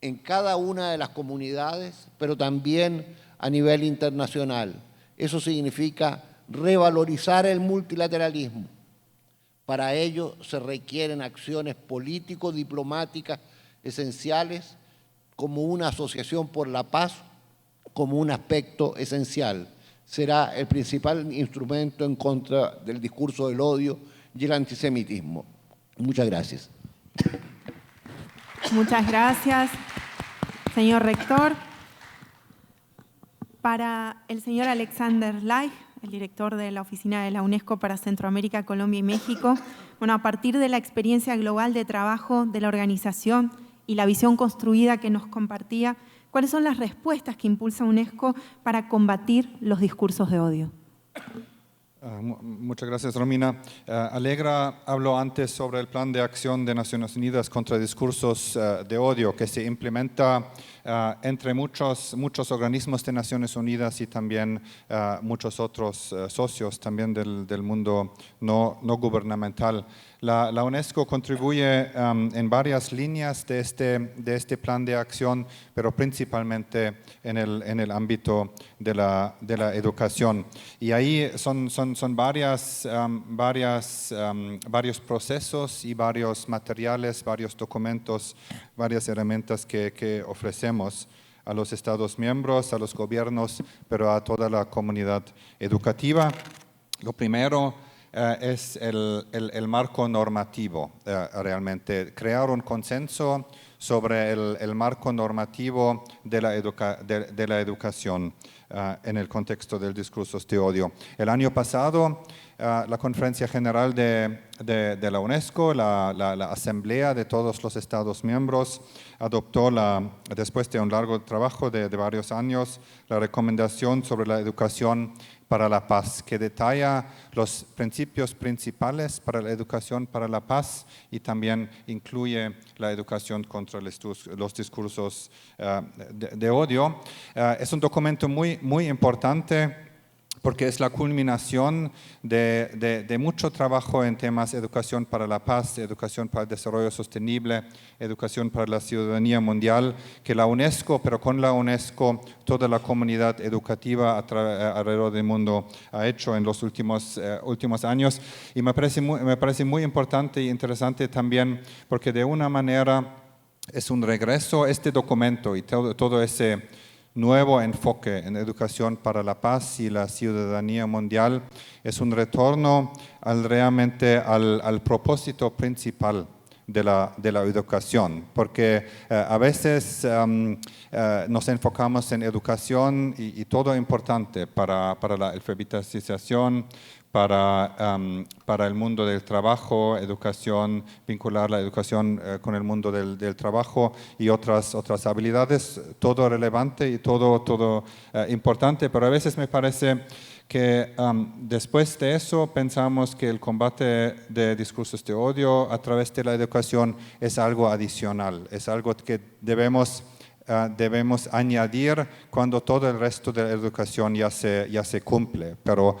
en cada una de las comunidades, pero también a nivel internacional. Eso significa revalorizar el multilateralismo. Para ello se requieren acciones político-diplomáticas esenciales, como una asociación por la paz, como un aspecto esencial. Será el principal instrumento en contra del discurso del odio y el antisemitismo. Muchas gracias. Muchas gracias, señor rector. Para el señor Alexander Laich, el director de la Oficina de la UNESCO para Centroamérica, Colombia y México, bueno, a partir de la experiencia global de trabajo de la organización y la visión construida que nos compartía, ¿cuáles son las respuestas que impulsa UNESCO para combatir los discursos de odio? Muchas gracias, Romina. Alegra habló antes sobre el plan de acción de Naciones Unidas contra discursos de odio que se implementa entre muchos organismos de Naciones Unidas y también muchos otros socios también del mundo no gubernamental. La UNESCO contribuye en varias líneas de este plan de acción, pero principalmente en el ámbito de la educación. Y ahí son varios procesos y varios materiales, varios documentos, varias herramientas que ofrecemos a los Estados miembros, a los gobiernos, pero a toda la comunidad educativa. Lo primero es el marco normativo, realmente, crear un consenso sobre el marco normativo de la educación en el contexto del discurso de odio. El año pasado, la Conferencia General de la UNESCO, la Asamblea de todos los Estados miembros, adoptó, después de un largo trabajo de varios años, la recomendación sobre la educación para la paz, que detalla los principios principales para la educación para la paz y también incluye la educación contra los discursos de odio. Es un documento muy importante porque es la culminación de mucho trabajo en temas de educación para la paz, educación para el desarrollo sostenible, educación para la ciudadanía mundial, que la UNESCO, pero con la UNESCO, toda la comunidad educativa alrededor del mundo ha hecho en los últimos años. Y me parece muy importante e interesante también, porque de una manera es un regreso a este documento y todo ese nuevo enfoque en educación para la paz y la ciudadanía mundial es un retorno realmente al propósito principal de la educación, porque a veces nos enfocamos en educación y todo importante para la alfabetización, para el mundo del trabajo, educación, vincular la educación con el mundo del trabajo y otras habilidades, todo relevante y todo importante, pero a veces me parece que después de eso pensamos que el combate de discursos de odio a través de la educación es algo adicional, es algo que debemos añadir cuando todo el resto de la educación ya se cumple. Pero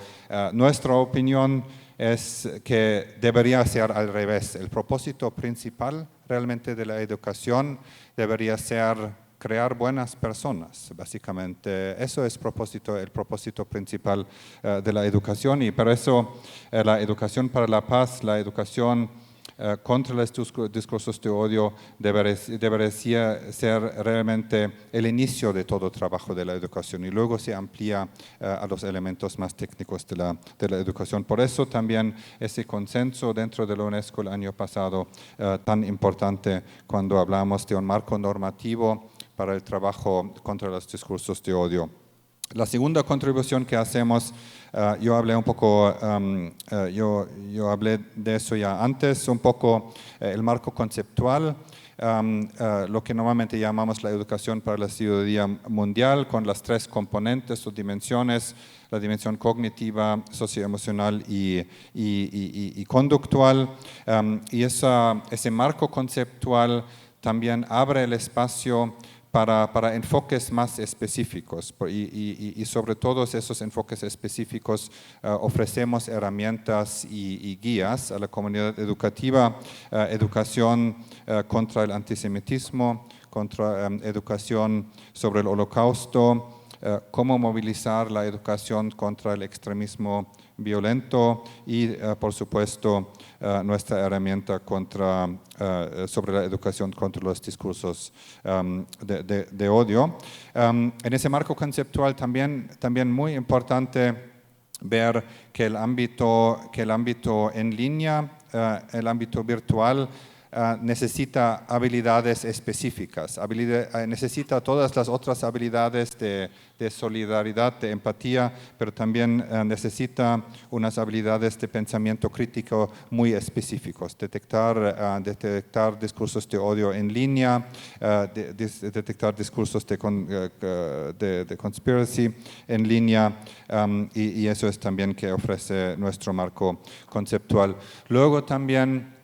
nuestra opinión es que debería ser al revés. El propósito principal realmente de la educación debería ser crear buenas personas, básicamente. Eso es el propósito principal de la educación, y por eso la educación para la paz, la educación contra los discursos de odio debería ser realmente el inicio de todo trabajo de la educación y luego se amplía a los elementos más técnicos de la educación. Por eso también ese consenso dentro de la UNESCO el año pasado tan importante cuando hablamos de un marco normativo para el trabajo contra los discursos de odio. La segunda contribución que hacemos, yo hablé un poco, yo hablé de eso ya antes, un poco el marco conceptual, lo que normalmente llamamos la educación para la ciudadanía mundial, con las tres componentes o dimensiones, la dimensión cognitiva, socioemocional y conductual. Y ese marco conceptual también abre el espacio para enfoques más específicos y sobre todos esos enfoques específicos ofrecemos herramientas y guías a la comunidad educativa, educación contra el antisemitismo, contra educación sobre el holocausto, cómo movilizar la educación contra el extremismo violento y, por supuesto, nuestra herramienta sobre la educación contra los discursos de odio. En ese marco conceptual también muy importante ver que el ámbito en línea, el ámbito virtual, necesita habilidades específicas, necesita todas las otras habilidades de solidaridad, de empatía, pero también necesita unas habilidades de pensamiento crítico muy específicos, detectar discursos de odio en línea, detectar discursos de conspiracy en línea, y eso es también que ofrece nuestro marco conceptual. Luego también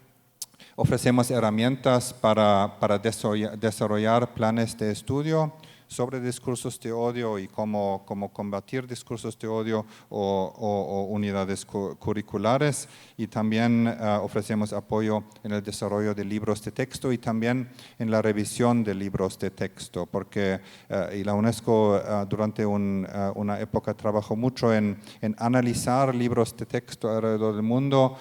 ofrecemos herramientas para desarrollar planes de estudio sobre discursos de odio y cómo combatir discursos de odio o unidades curriculares, y también ofrecemos apoyo en el desarrollo de libros de texto y también en la revisión de libros de texto, porque y la UNESCO durante una época trabajó mucho en analizar libros de texto alrededor del mundo,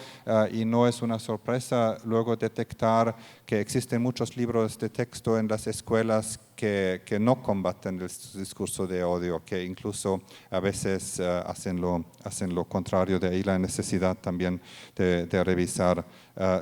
y no es una sorpresa luego detectar que existen muchos libros de texto en las escuelas que no combaten el discurso de odio, que incluso a veces hacen lo contrario. De ahí la necesidad también de revisar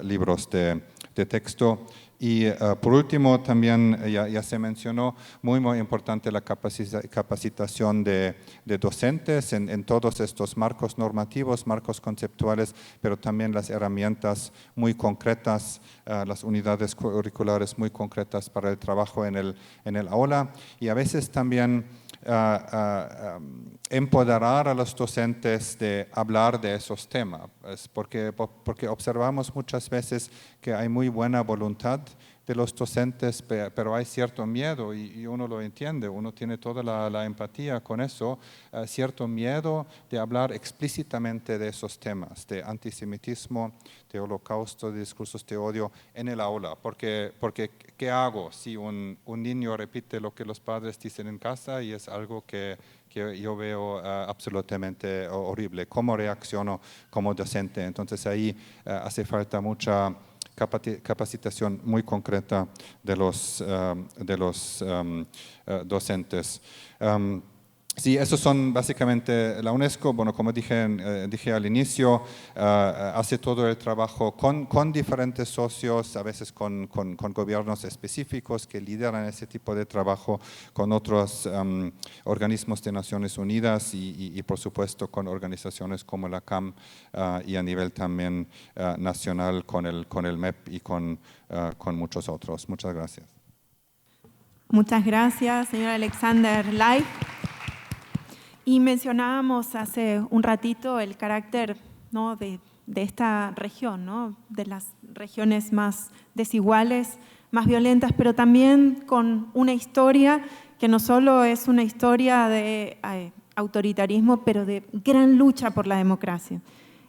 libros de texto. Y por último, también ya se mencionó, muy importante la capacitación de docentes en todos estos marcos normativos, marcos conceptuales, pero también las herramientas muy concretas, las unidades curriculares muy concretas para el trabajo en el aula, y a veces también empoderar a los docentes de hablar de esos temas, porque observamos muchas veces que hay muy buena voluntad de los docentes, pero hay cierto miedo, y uno lo entiende, uno tiene toda la empatía con eso, cierto miedo de hablar explícitamente de esos temas, de antisemitismo, de holocausto, de discursos de odio en el aula, porque ¿qué hago si un niño repite lo que los padres dicen en casa y es algo que yo veo absolutamente horrible? ¿Cómo reacciono como docente? Entonces ahí hace falta mucha capacitación muy concreta de los docentes. Sí, esos son básicamente la UNESCO. Bueno, como dije al inicio, hace todo el trabajo con diferentes socios, a veces con gobiernos específicos que lideran ese tipo de trabajo, con otros organismos de Naciones Unidas y por supuesto con organizaciones como la CAM, y a nivel también nacional con el MEP y con muchos otros. Muchas gracias. Muchas gracias, señor Alexander Laich. Y mencionábamos hace un ratito el carácter, ¿no?, de esta región, ¿no?, de las regiones más desiguales, más violentas, pero también con una historia que no solo es una historia de autoritarismo, pero de gran lucha por la democracia,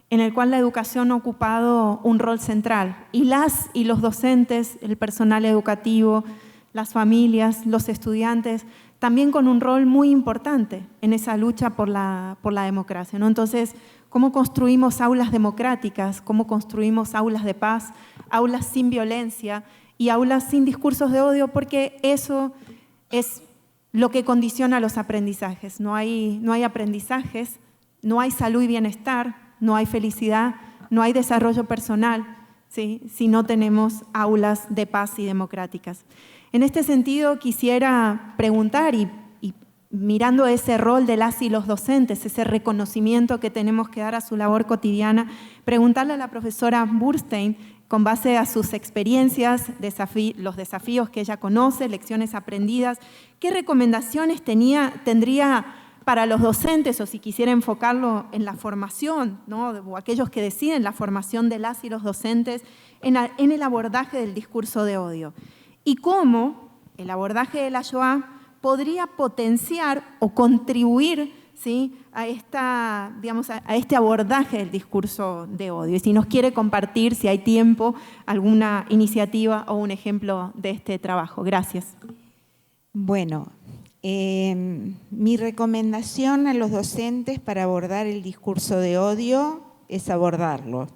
en el cual la educación ha ocupado un rol central. Y las y los docentes, el personal educativo, las familias, los estudiantes, también con un rol muy importante en esa lucha por la democracia, ¿no? Entonces, ¿cómo construimos aulas democráticas? ¿Cómo construimos aulas de paz, aulas sin violencia y aulas sin discursos de odio? Porque eso es lo que condiciona los aprendizajes. No hay aprendizajes, no hay salud y bienestar, no hay felicidad, no hay desarrollo personal, ¿sí?, si no tenemos aulas de paz y democráticas. En este sentido, quisiera preguntar, y mirando ese rol de las y los docentes, ese reconocimiento que tenemos que dar a su labor cotidiana, preguntarle a la profesora Burstein, con base a sus experiencias, los desafíos que ella conoce, lecciones aprendidas, ¿qué recomendaciones tendría para los docentes, o si quisiera enfocarlo en la formación, ¿no?, o aquellos que deciden la formación de las y los docentes en el abordaje del discurso de odio? Y cómo el abordaje de la Shoah podría potenciar o contribuir, ¿sí?, a este abordaje del discurso de odio. Y si nos quiere compartir, si hay tiempo, alguna iniciativa o un ejemplo de este trabajo. Gracias. Bueno, Mi recomendación a los docentes para abordar el discurso de odio es abordarlo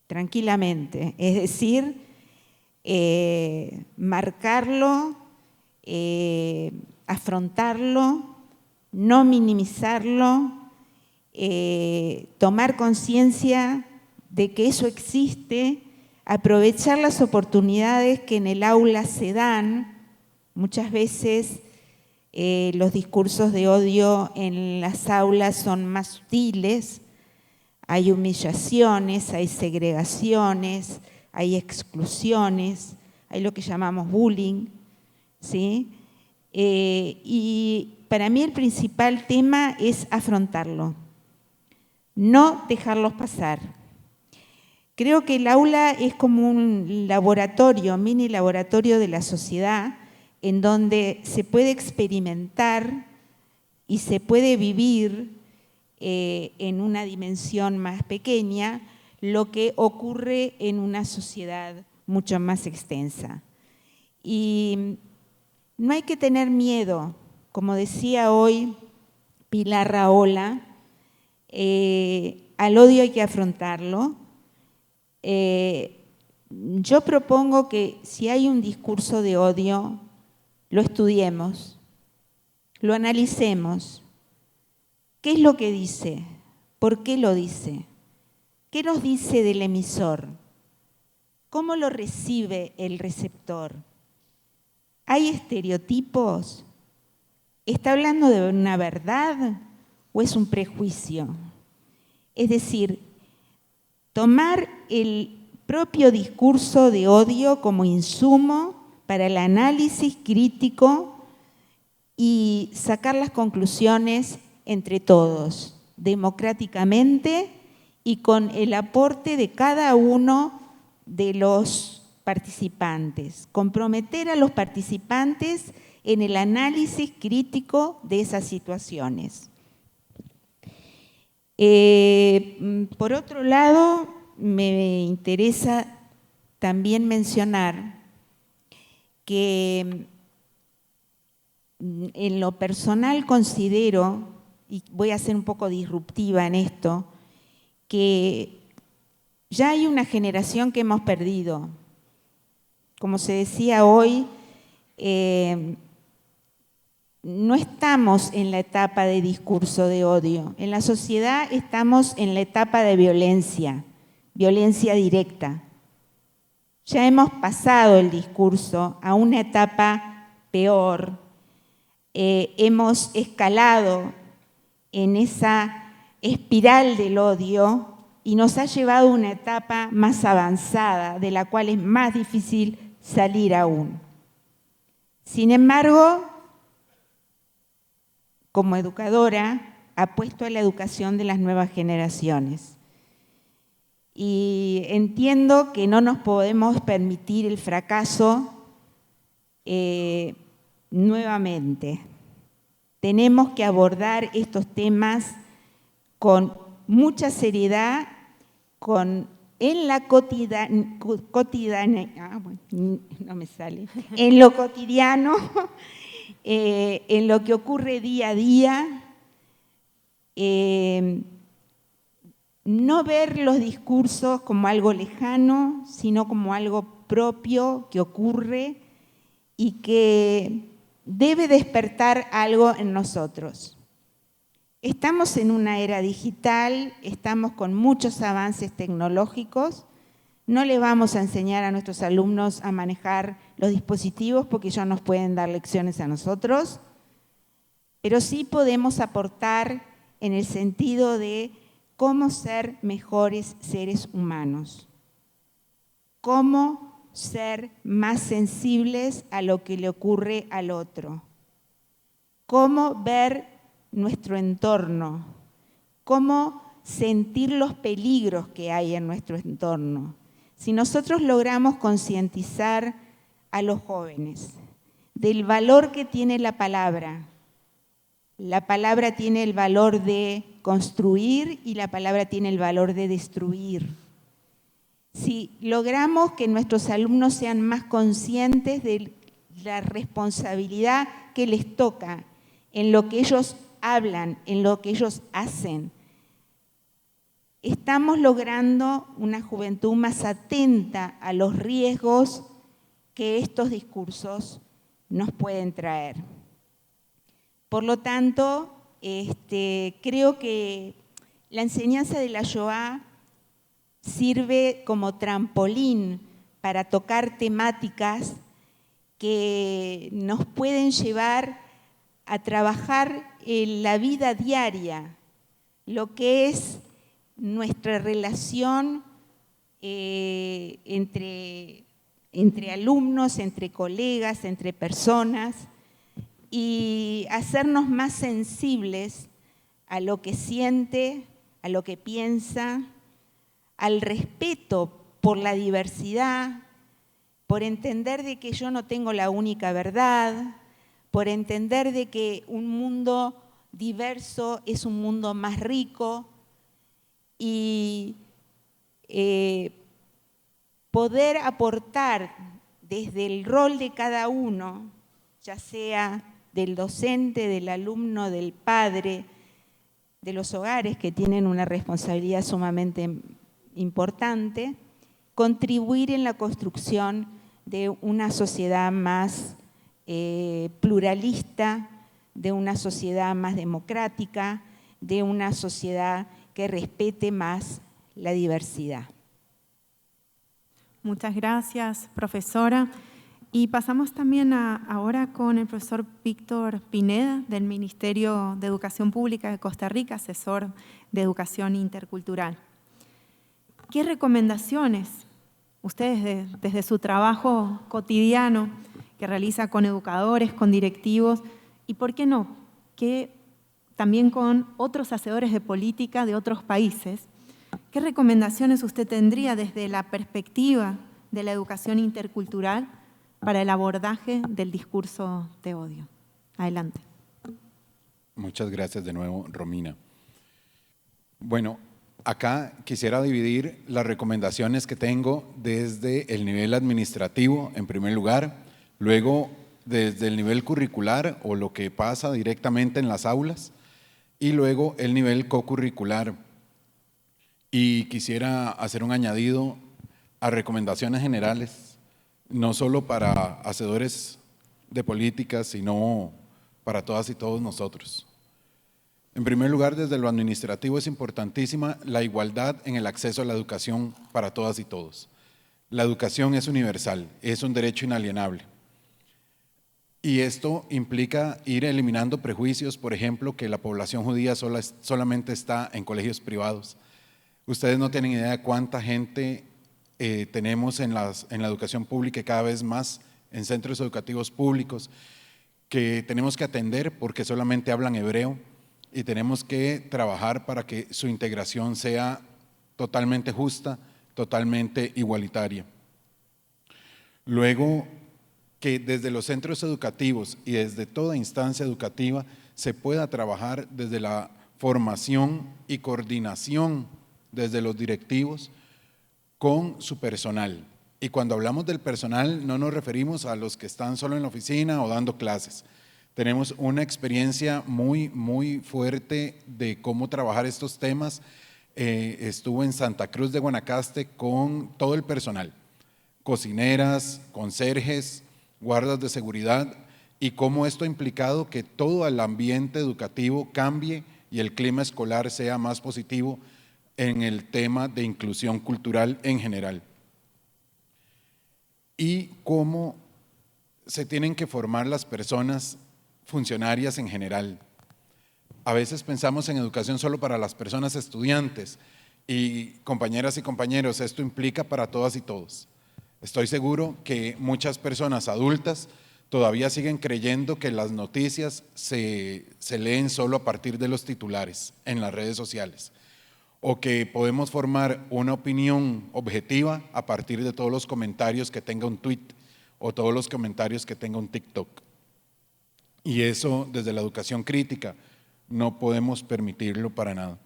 tranquilamente, es decir, marcarlo, afrontarlo, no minimizarlo, tomar conciencia de que eso existe, aprovechar las oportunidades que en el aula se dan. Muchas veces los discursos de odio en las aulas son más sutiles, hay humillaciones, hay segregaciones, hay exclusiones, hay lo que llamamos bullying, ¿sí? Y para mí el principal tema es afrontarlo, no dejarlos pasar. Creo que el aula es como un laboratorio, mini laboratorio de la sociedad, en donde se puede experimentar y se puede vivir en una dimensión más pequeña lo que ocurre en una sociedad mucho más extensa. Y no hay que tener miedo, como decía hoy Pilar Rahola, al odio hay que afrontarlo. Yo propongo que si hay un discurso de odio, lo estudiemos, lo analicemos. ¿Qué es lo que dice? ¿Por qué lo dice? ¿Qué nos dice del emisor? ¿Cómo lo recibe el receptor? ¿Hay estereotipos? ¿Está hablando de una verdad o es un prejuicio? Es decir, tomar el propio discurso de odio como insumo para el análisis crítico y sacar las conclusiones entre todos, democráticamente y con el aporte de cada uno de los participantes. Comprometer a los participantes en el análisis crítico de esas situaciones. Por otro lado, me interesa también mencionar que en lo personal considero, y voy a ser un poco disruptiva en esto, que ya hay una generación que hemos perdido. Como se decía hoy, no estamos en la etapa de discurso de odio. En la sociedad estamos en la etapa de violencia, violencia directa. Ya hemos pasado el discurso a una etapa peor. Hemos escalado en esa espiral del odio y nos ha llevado a una etapa más avanzada, de la cual es más difícil salir aún. Sin embargo, como educadora, apuesto a la educación de las nuevas generaciones. Y entiendo que no nos podemos permitir el fracaso nuevamente. Tenemos que abordar estos temas con mucha seriedad, en lo cotidiano, en lo que ocurre día a día, no ver los discursos como algo lejano, sino como algo propio que ocurre y que debe despertar algo en nosotros. Estamos en una era digital, estamos con muchos avances tecnológicos. No le vamos a enseñar a nuestros alumnos a manejar los dispositivos porque ellos nos pueden dar lecciones a nosotros, pero sí podemos aportar en el sentido de cómo ser mejores seres humanos, cómo ser más sensibles a lo que le ocurre al otro, cómo ver nuestro entorno, cómo sentir los peligros que hay en nuestro entorno. Si nosotros logramos concientizar a los jóvenes del valor que tiene la palabra tiene el valor de construir y la palabra tiene el valor de destruir. Si logramos que nuestros alumnos sean más conscientes de la responsabilidad que les toca en lo que ellos hablan, en lo que ellos hacen, estamos logrando una juventud más atenta a los riesgos que estos discursos nos pueden traer. Por lo tanto, creo que la enseñanza de la Shoah sirve como trampolín para tocar temáticas que nos pueden llevar a trabajar en la vida diaria, lo que es nuestra relación entre alumnos, entre colegas, entre personas, y hacernos más sensibles a lo que siente, a lo que piensa, al respeto por la diversidad, por entender de que yo no tengo la única verdad, por entender de que un mundo diverso es un mundo más rico, y poder aportar desde el rol de cada uno, ya sea del docente, del alumno, del padre, de los hogares que tienen una responsabilidad sumamente importante, contribuir en la construcción de una sociedad más pluralista, de una sociedad más democrática, de una sociedad que respete más la diversidad. Muchas gracias, profesora. Y pasamos también ahora con el profesor Víctor Pineda, del Ministerio de Educación Pública de Costa Rica, asesor de Educación Intercultural. ¿Qué recomendaciones ustedes desde su trabajo cotidiano que realiza con educadores, con directivos y, por qué no, también con otros hacedores de política de otros países, qué recomendaciones usted tendría desde la perspectiva de la educación intercultural para el abordaje del discurso de odio? Adelante. Muchas gracias de nuevo, Romina. Bueno, acá quisiera dividir las recomendaciones que tengo desde el nivel administrativo, en primer lugar, luego desde el nivel curricular o lo que pasa directamente en las aulas, y luego el nivel cocurricular. Y quisiera hacer un añadido a recomendaciones generales, no solo para hacedores de políticas, sino para todas y todos nosotros. En primer lugar, desde lo administrativo es importantísima la igualdad en el acceso a la educación para todas y todos. La educación es universal, es un derecho inalienable. Y esto implica ir eliminando prejuicios, por ejemplo, que la población judía solamente está en colegios privados. Ustedes no tienen idea de cuánta gente tenemos en la educación pública y cada vez más en centros educativos públicos que tenemos que atender porque solamente hablan hebreo y tenemos que trabajar para que su integración sea totalmente justa, totalmente igualitaria. Luego, que desde los centros educativos y desde toda instancia educativa se pueda trabajar desde la formación y coordinación desde los directivos con su personal. Y cuando hablamos del personal no nos referimos a los que están solo en la oficina o dando clases. Tenemos una experiencia muy fuerte de cómo trabajar estos temas. Estuve en Santa Cruz de Guanacaste con todo el personal, cocineras, conserjes, guardas de seguridad, y cómo esto ha implicado que todo el ambiente educativo cambie y el clima escolar sea más positivo en el tema de inclusión cultural en general. Y cómo se tienen que formar las personas funcionarias en general. A veces pensamos en educación solo para las personas estudiantes y compañeras y compañeros, esto implica para todas y todos. Estoy seguro que muchas personas adultas todavía siguen creyendo que las noticias se leen solo a partir de los titulares en las redes sociales, o que podemos formar una opinión objetiva a partir de todos los comentarios que tenga un tweet o todos los comentarios que tenga un TikTok. Y eso desde la educación crítica no podemos permitirlo para nada.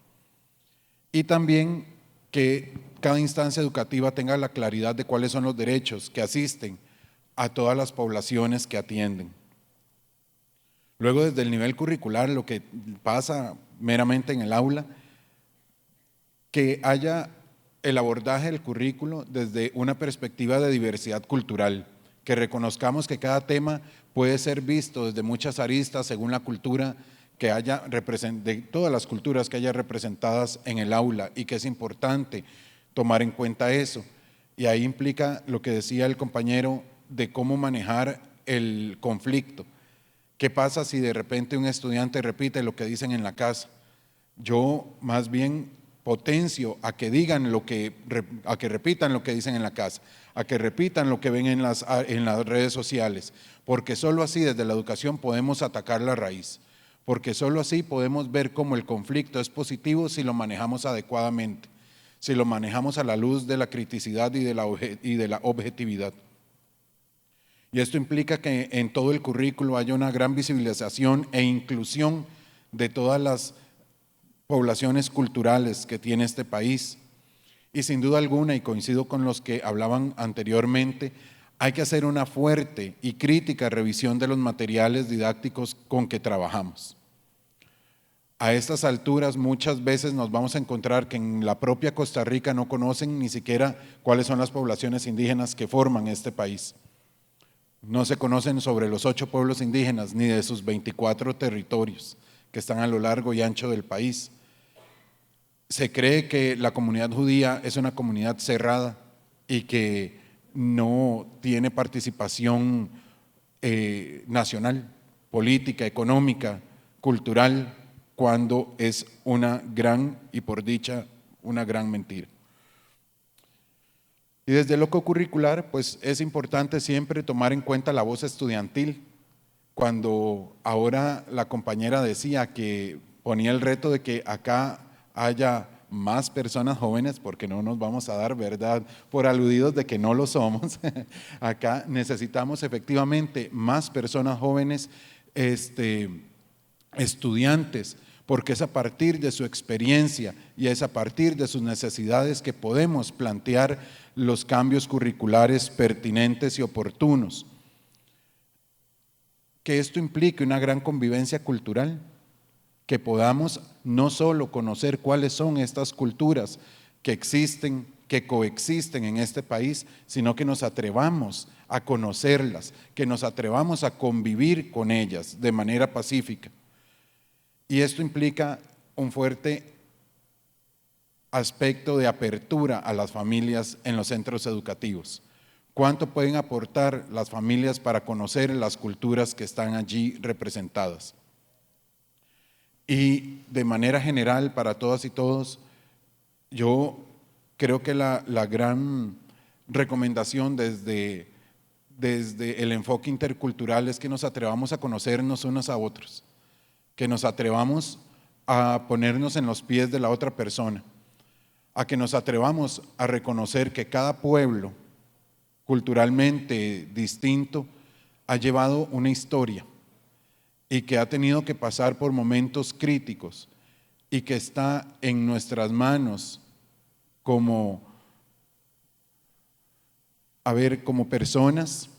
Y también que cada instancia educativa tenga la claridad de cuáles son los derechos que asisten a todas las poblaciones que atienden. Luego, desde el nivel curricular, lo que pasa meramente en el aula, que haya el abordaje del currículo desde una perspectiva de diversidad cultural, que reconozcamos que cada tema puede ser visto desde muchas aristas según la cultura que haya, de todas las culturas que haya representadas en el aula, y que es importante tomar en cuenta eso. Y ahí implica lo que decía el compañero de cómo manejar el conflicto. ¿Qué pasa si de repente un estudiante repite lo que dicen en la casa? Yo más bien potencio a que digan a que repitan lo que dicen en la casa, a que repitan lo que ven en las redes sociales, porque solo así desde la educación podemos atacar la raíz, porque solo así podemos ver cómo el conflicto es positivo si lo manejamos adecuadamente, si lo manejamos a la luz de la criticidad y de la objetividad. Y esto implica que en todo el currículo haya una gran visibilización e inclusión de todas las poblaciones culturales que tiene este país. Y sin duda alguna, y coincido con los que hablaban anteriormente, hay que hacer una fuerte y crítica revisión de los materiales didácticos con que trabajamos. A estas alturas muchas veces nos vamos a encontrar que en la propia Costa Rica no conocen ni siquiera cuáles son las poblaciones indígenas que forman este país. No se conocen sobre los 8 pueblos indígenas ni de sus 24 territorios que están a lo largo y ancho del país. Se cree que la comunidad judía es una comunidad cerrada y que no tiene participación nacional, política, económica, cultural, cuando es una gran, y por dicha, una gran mentira. Y desde lo curricular, pues es importante siempre tomar en cuenta la voz estudiantil. Cuando ahora la compañera decía que ponía el reto de que acá haya más personas jóvenes, porque no nos vamos a dar, ¿verdad?, por aludidos de que no lo somos. Acá necesitamos efectivamente más personas jóvenes, estudiantes, porque es a partir de su experiencia y es a partir de sus necesidades que podemos plantear los cambios curriculares pertinentes y oportunos. Que esto implique una gran convivencia cultural, que podamos no solo conocer cuáles son estas culturas que existen, que coexisten en este país, sino que nos atrevamos a conocerlas, que nos atrevamos a convivir con ellas de manera pacífica. Y esto implica un fuerte aspecto de apertura a las familias en los centros educativos. ¿Cuánto pueden aportar las familias para conocer las culturas que están allí representadas? Y de manera general, para todas y todos, yo creo que la gran recomendación desde el enfoque intercultural es que nos atrevamos a conocernos unos a otros, que nos atrevamos a ponernos en los pies de la otra persona, a que nos atrevamos a reconocer que cada pueblo culturalmente distinto ha llevado una historia y que ha tenido que pasar por momentos críticos y que está en nuestras manos como personas,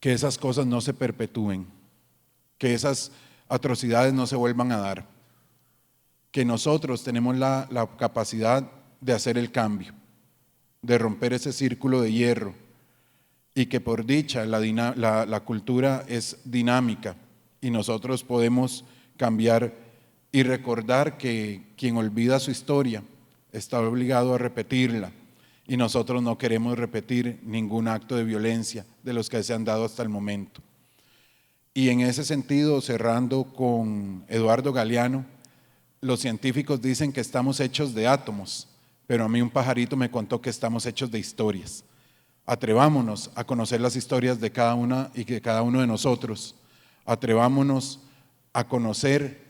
que esas cosas no se perpetúen, que esas atrocidades no se vuelvan a dar, que nosotros tenemos la capacidad de hacer el cambio, de romper ese círculo de hierro, y que por dicha la cultura es dinámica y nosotros podemos cambiar y recordar que quien olvida su historia está obligado a repetirla, y nosotros no queremos repetir ningún acto de violencia de los que se han dado hasta el momento. Y en ese sentido, cerrando con Eduardo Galeano, los científicos dicen que estamos hechos de átomos, pero a mí un pajarito me contó que estamos hechos de historias. Atrevámonos a conocer las historias de cada una y de cada uno de nosotros. Atrevámonos a conocer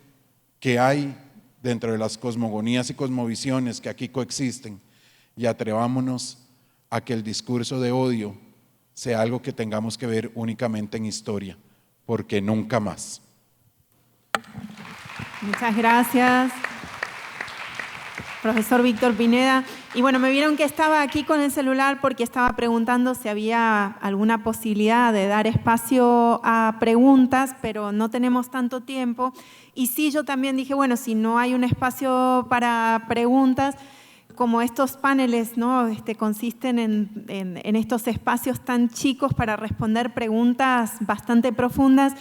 qué hay dentro de las cosmogonías y cosmovisiones que aquí coexisten, y atrevámonos a que el discurso de odio sea algo que tengamos que ver únicamente en historia, porque nunca más. Muchas gracias. profesor Víctor Pineda. Y bueno, me vieron que estaba aquí con el celular porque estaba preguntando si había alguna posibilidad de dar espacio a preguntas, pero no tenemos tanto tiempo. Y sí, yo también dije, bueno, si no hay un espacio para preguntas, como estos paneles, ¿no? Consisten en estos espacios tan chicos para responder preguntas bastante profundas,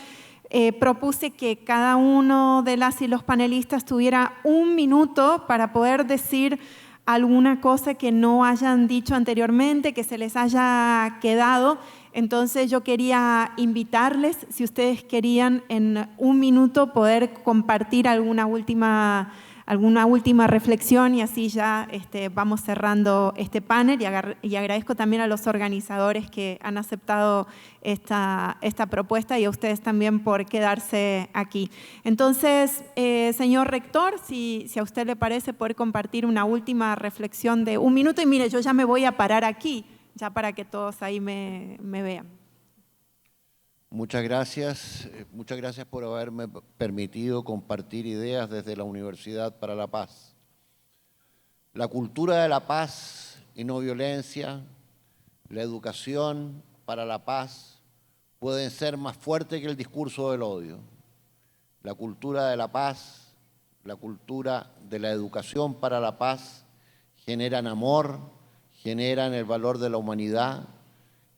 propuse que cada uno de las y los panelistas tuviera 1 minuto para poder decir alguna cosa que no hayan dicho anteriormente, que se les haya quedado. Entonces yo quería invitarles, si ustedes querían en 1 minuto poder compartir alguna última reflexión, y así ya vamos cerrando este panel, y agradezco también a los organizadores que han aceptado esta propuesta, y a ustedes también por quedarse aquí. Entonces, señor rector, si a usted le parece poder compartir una última reflexión de 1 minuto, y mire, yo ya me voy a parar aquí, ya para que todos ahí me vean. Muchas gracias por haberme permitido compartir ideas desde la Universidad para la Paz. La cultura de la paz y no violencia, la educación para la paz pueden ser más fuertes que el discurso del odio. La cultura de la paz, la cultura de la educación para la paz generan amor, generan el valor de la humanidad,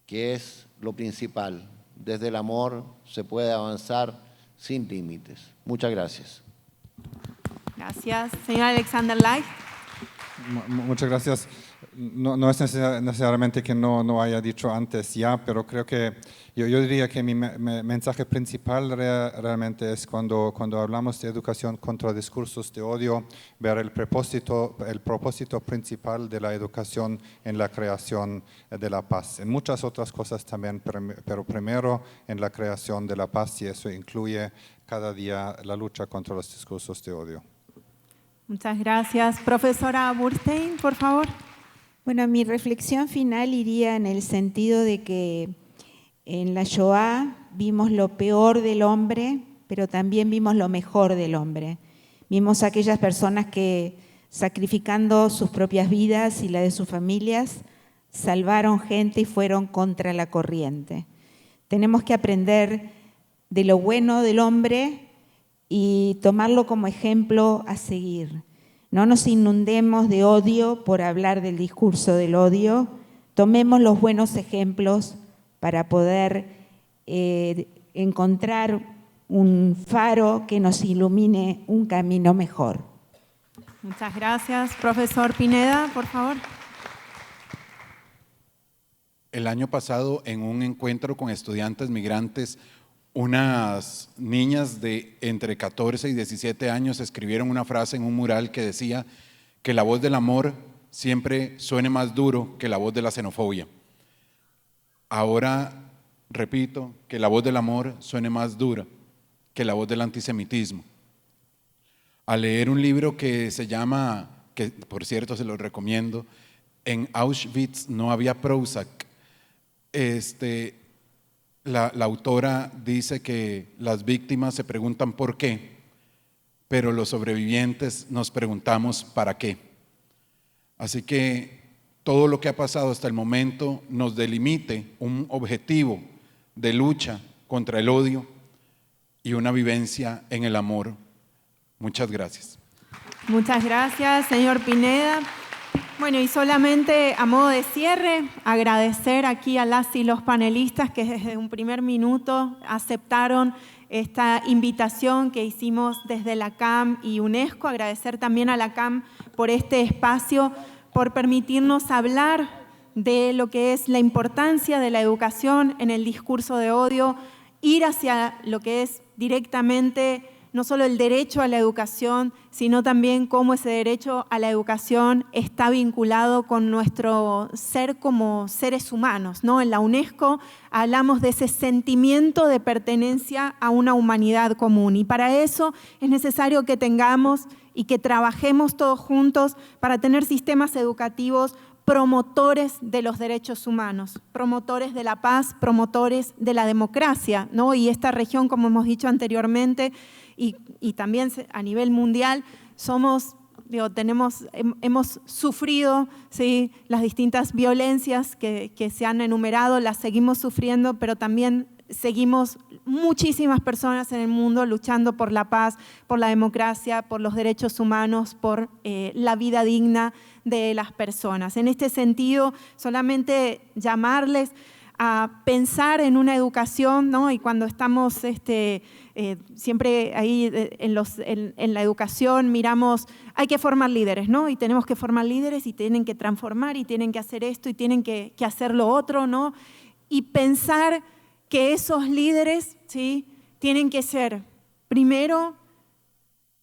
que es lo principal. Desde el amor se puede avanzar sin límites. Muchas gracias. Gracias. Señor Alexander Light. Muchas gracias. No es necesariamente que no haya dicho antes ya, pero creo que yo diría que mi mensaje principal realmente es cuando hablamos de educación contra discursos de odio, ver el propósito principal de la educación en la creación de la paz. En muchas otras cosas también, pero primero en la creación de la paz, y eso incluye cada día la lucha contra los discursos de odio. Muchas gracias. Profesora Burstein, por favor. Bueno, mi reflexión final iría en el sentido de que en la Shoah vimos lo peor del hombre, pero también vimos lo mejor del hombre. Vimos a aquellas personas que, sacrificando sus propias vidas y la de sus familias, salvaron gente y fueron contra la corriente. Tenemos que aprender de lo bueno del hombre y tomarlo como ejemplo a seguir. No nos inundemos de odio por hablar del discurso del odio. Tomemos los buenos ejemplos para poder encontrar un faro que nos ilumine un camino mejor. Muchas gracias. Profesor Pineda, por favor. El año pasado, en un encuentro con estudiantes migrantes, unas niñas de entre 14 y 17 años escribieron una frase en un mural que decía que la voz del amor siempre suene más duro que la voz de la xenofobia. Ahora repito, que la voz del amor suene más dura que la voz del antisemitismo. Al leer un libro que se llama, que por cierto se lo recomiendo, En Auschwitz no había Prozac, la autora dice que las víctimas se preguntan por qué, pero los sobrevivientes nos preguntamos para qué. Así que todo lo que ha pasado hasta el momento nos delimite un objetivo de lucha contra el odio y una vivencia en el amor. Muchas gracias. Muchas gracias, señor Pineda. Bueno, y solamente a modo de cierre, agradecer aquí a las y los panelistas que desde un primer minuto aceptaron esta invitación que hicimos desde la CAM y UNESCO. Agradecer también a la CAM por este espacio, por permitirnos hablar de lo que es la importancia de la educación en el discurso de odio, ir hacia lo que es directamente no solo el derecho a la educación, sino también cómo ese derecho a la educación está vinculado con nuestro ser como seres humanos, ¿no? En la UNESCO hablamos de ese sentimiento de pertenencia a una humanidad común, y para eso es necesario que tengamos y que trabajemos todos juntos para tener sistemas educativos promotores de los derechos humanos, promotores de la paz, promotores de la democracia, ¿no? Y esta región, como hemos dicho anteriormente, y también a nivel mundial, somos hemos sufrido, ¿sí?, las distintas violencias que se han enumerado, las seguimos sufriendo, pero también seguimos muchísimas personas en el mundo luchando por la paz, por la democracia, por los derechos humanos, por la vida digna de las personas. En este sentido, solamente llamarles a pensar en una educación, ¿no? Y cuando estamos siempre ahí en la educación miramos, hay que formar líderes, ¿no? Y tenemos que formar líderes y tienen que transformar y tienen que hacer esto y tienen que hacer lo otro, ¿no? Y pensar que esos líderes, ¿sí?, tienen que ser, primero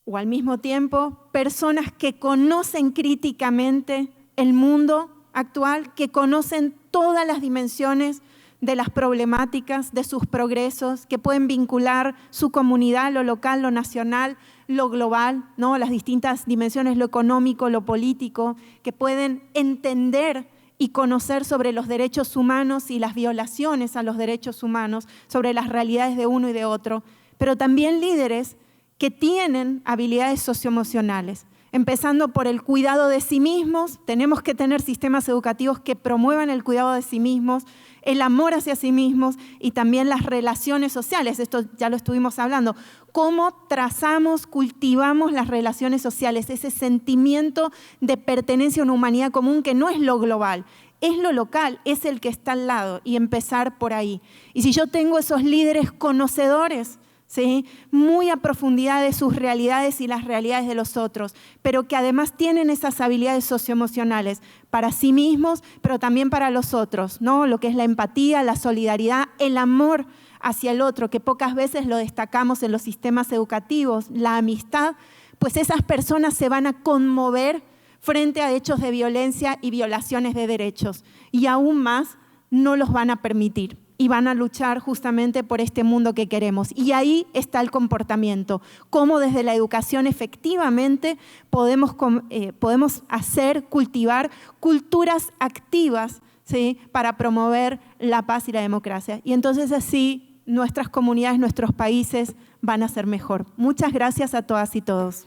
o al mismo tiempo, personas que conocen críticamente el mundo actual, que conocen todas las dimensiones de las problemáticas, de sus progresos, que pueden vincular su comunidad, lo local, lo nacional, lo global, ¿no?, las distintas dimensiones, lo económico, lo político, que pueden entender y conocer sobre los derechos humanos y las violaciones a los derechos humanos, sobre las realidades de uno y de otro, pero también líderes que tienen habilidades socioemocionales, empezando por el cuidado de sí mismos. Tenemos que tener sistemas educativos que promuevan el cuidado de sí mismos, el amor hacia sí mismos y también las relaciones sociales. Esto ya lo estuvimos hablando. Cómo trazamos, cultivamos las relaciones sociales, ese sentimiento de pertenencia a una humanidad común que no es lo global, es lo local, es el que está al lado, y empezar por ahí. Y si yo tengo esos líderes conocedores, ¿sí?, muy a profundidad de sus realidades y las realidades de los otros, pero que además tienen esas habilidades socioemocionales para sí mismos, pero también para los otros, ¿no? Lo que es la empatía, la solidaridad, el amor hacia el otro, que pocas veces lo destacamos en los sistemas educativos, la amistad, pues esas personas se van a conmover frente a hechos de violencia y violaciones de derechos, y aún más no los van a permitir. Y van a luchar justamente por este mundo que queremos. Y ahí está el comportamiento, cómo desde la educación efectivamente podemos cultivar culturas activas, ¿sí?, para promover la paz y la democracia. Y entonces así nuestras comunidades, nuestros países van a ser mejor. Muchas gracias a todas y todos.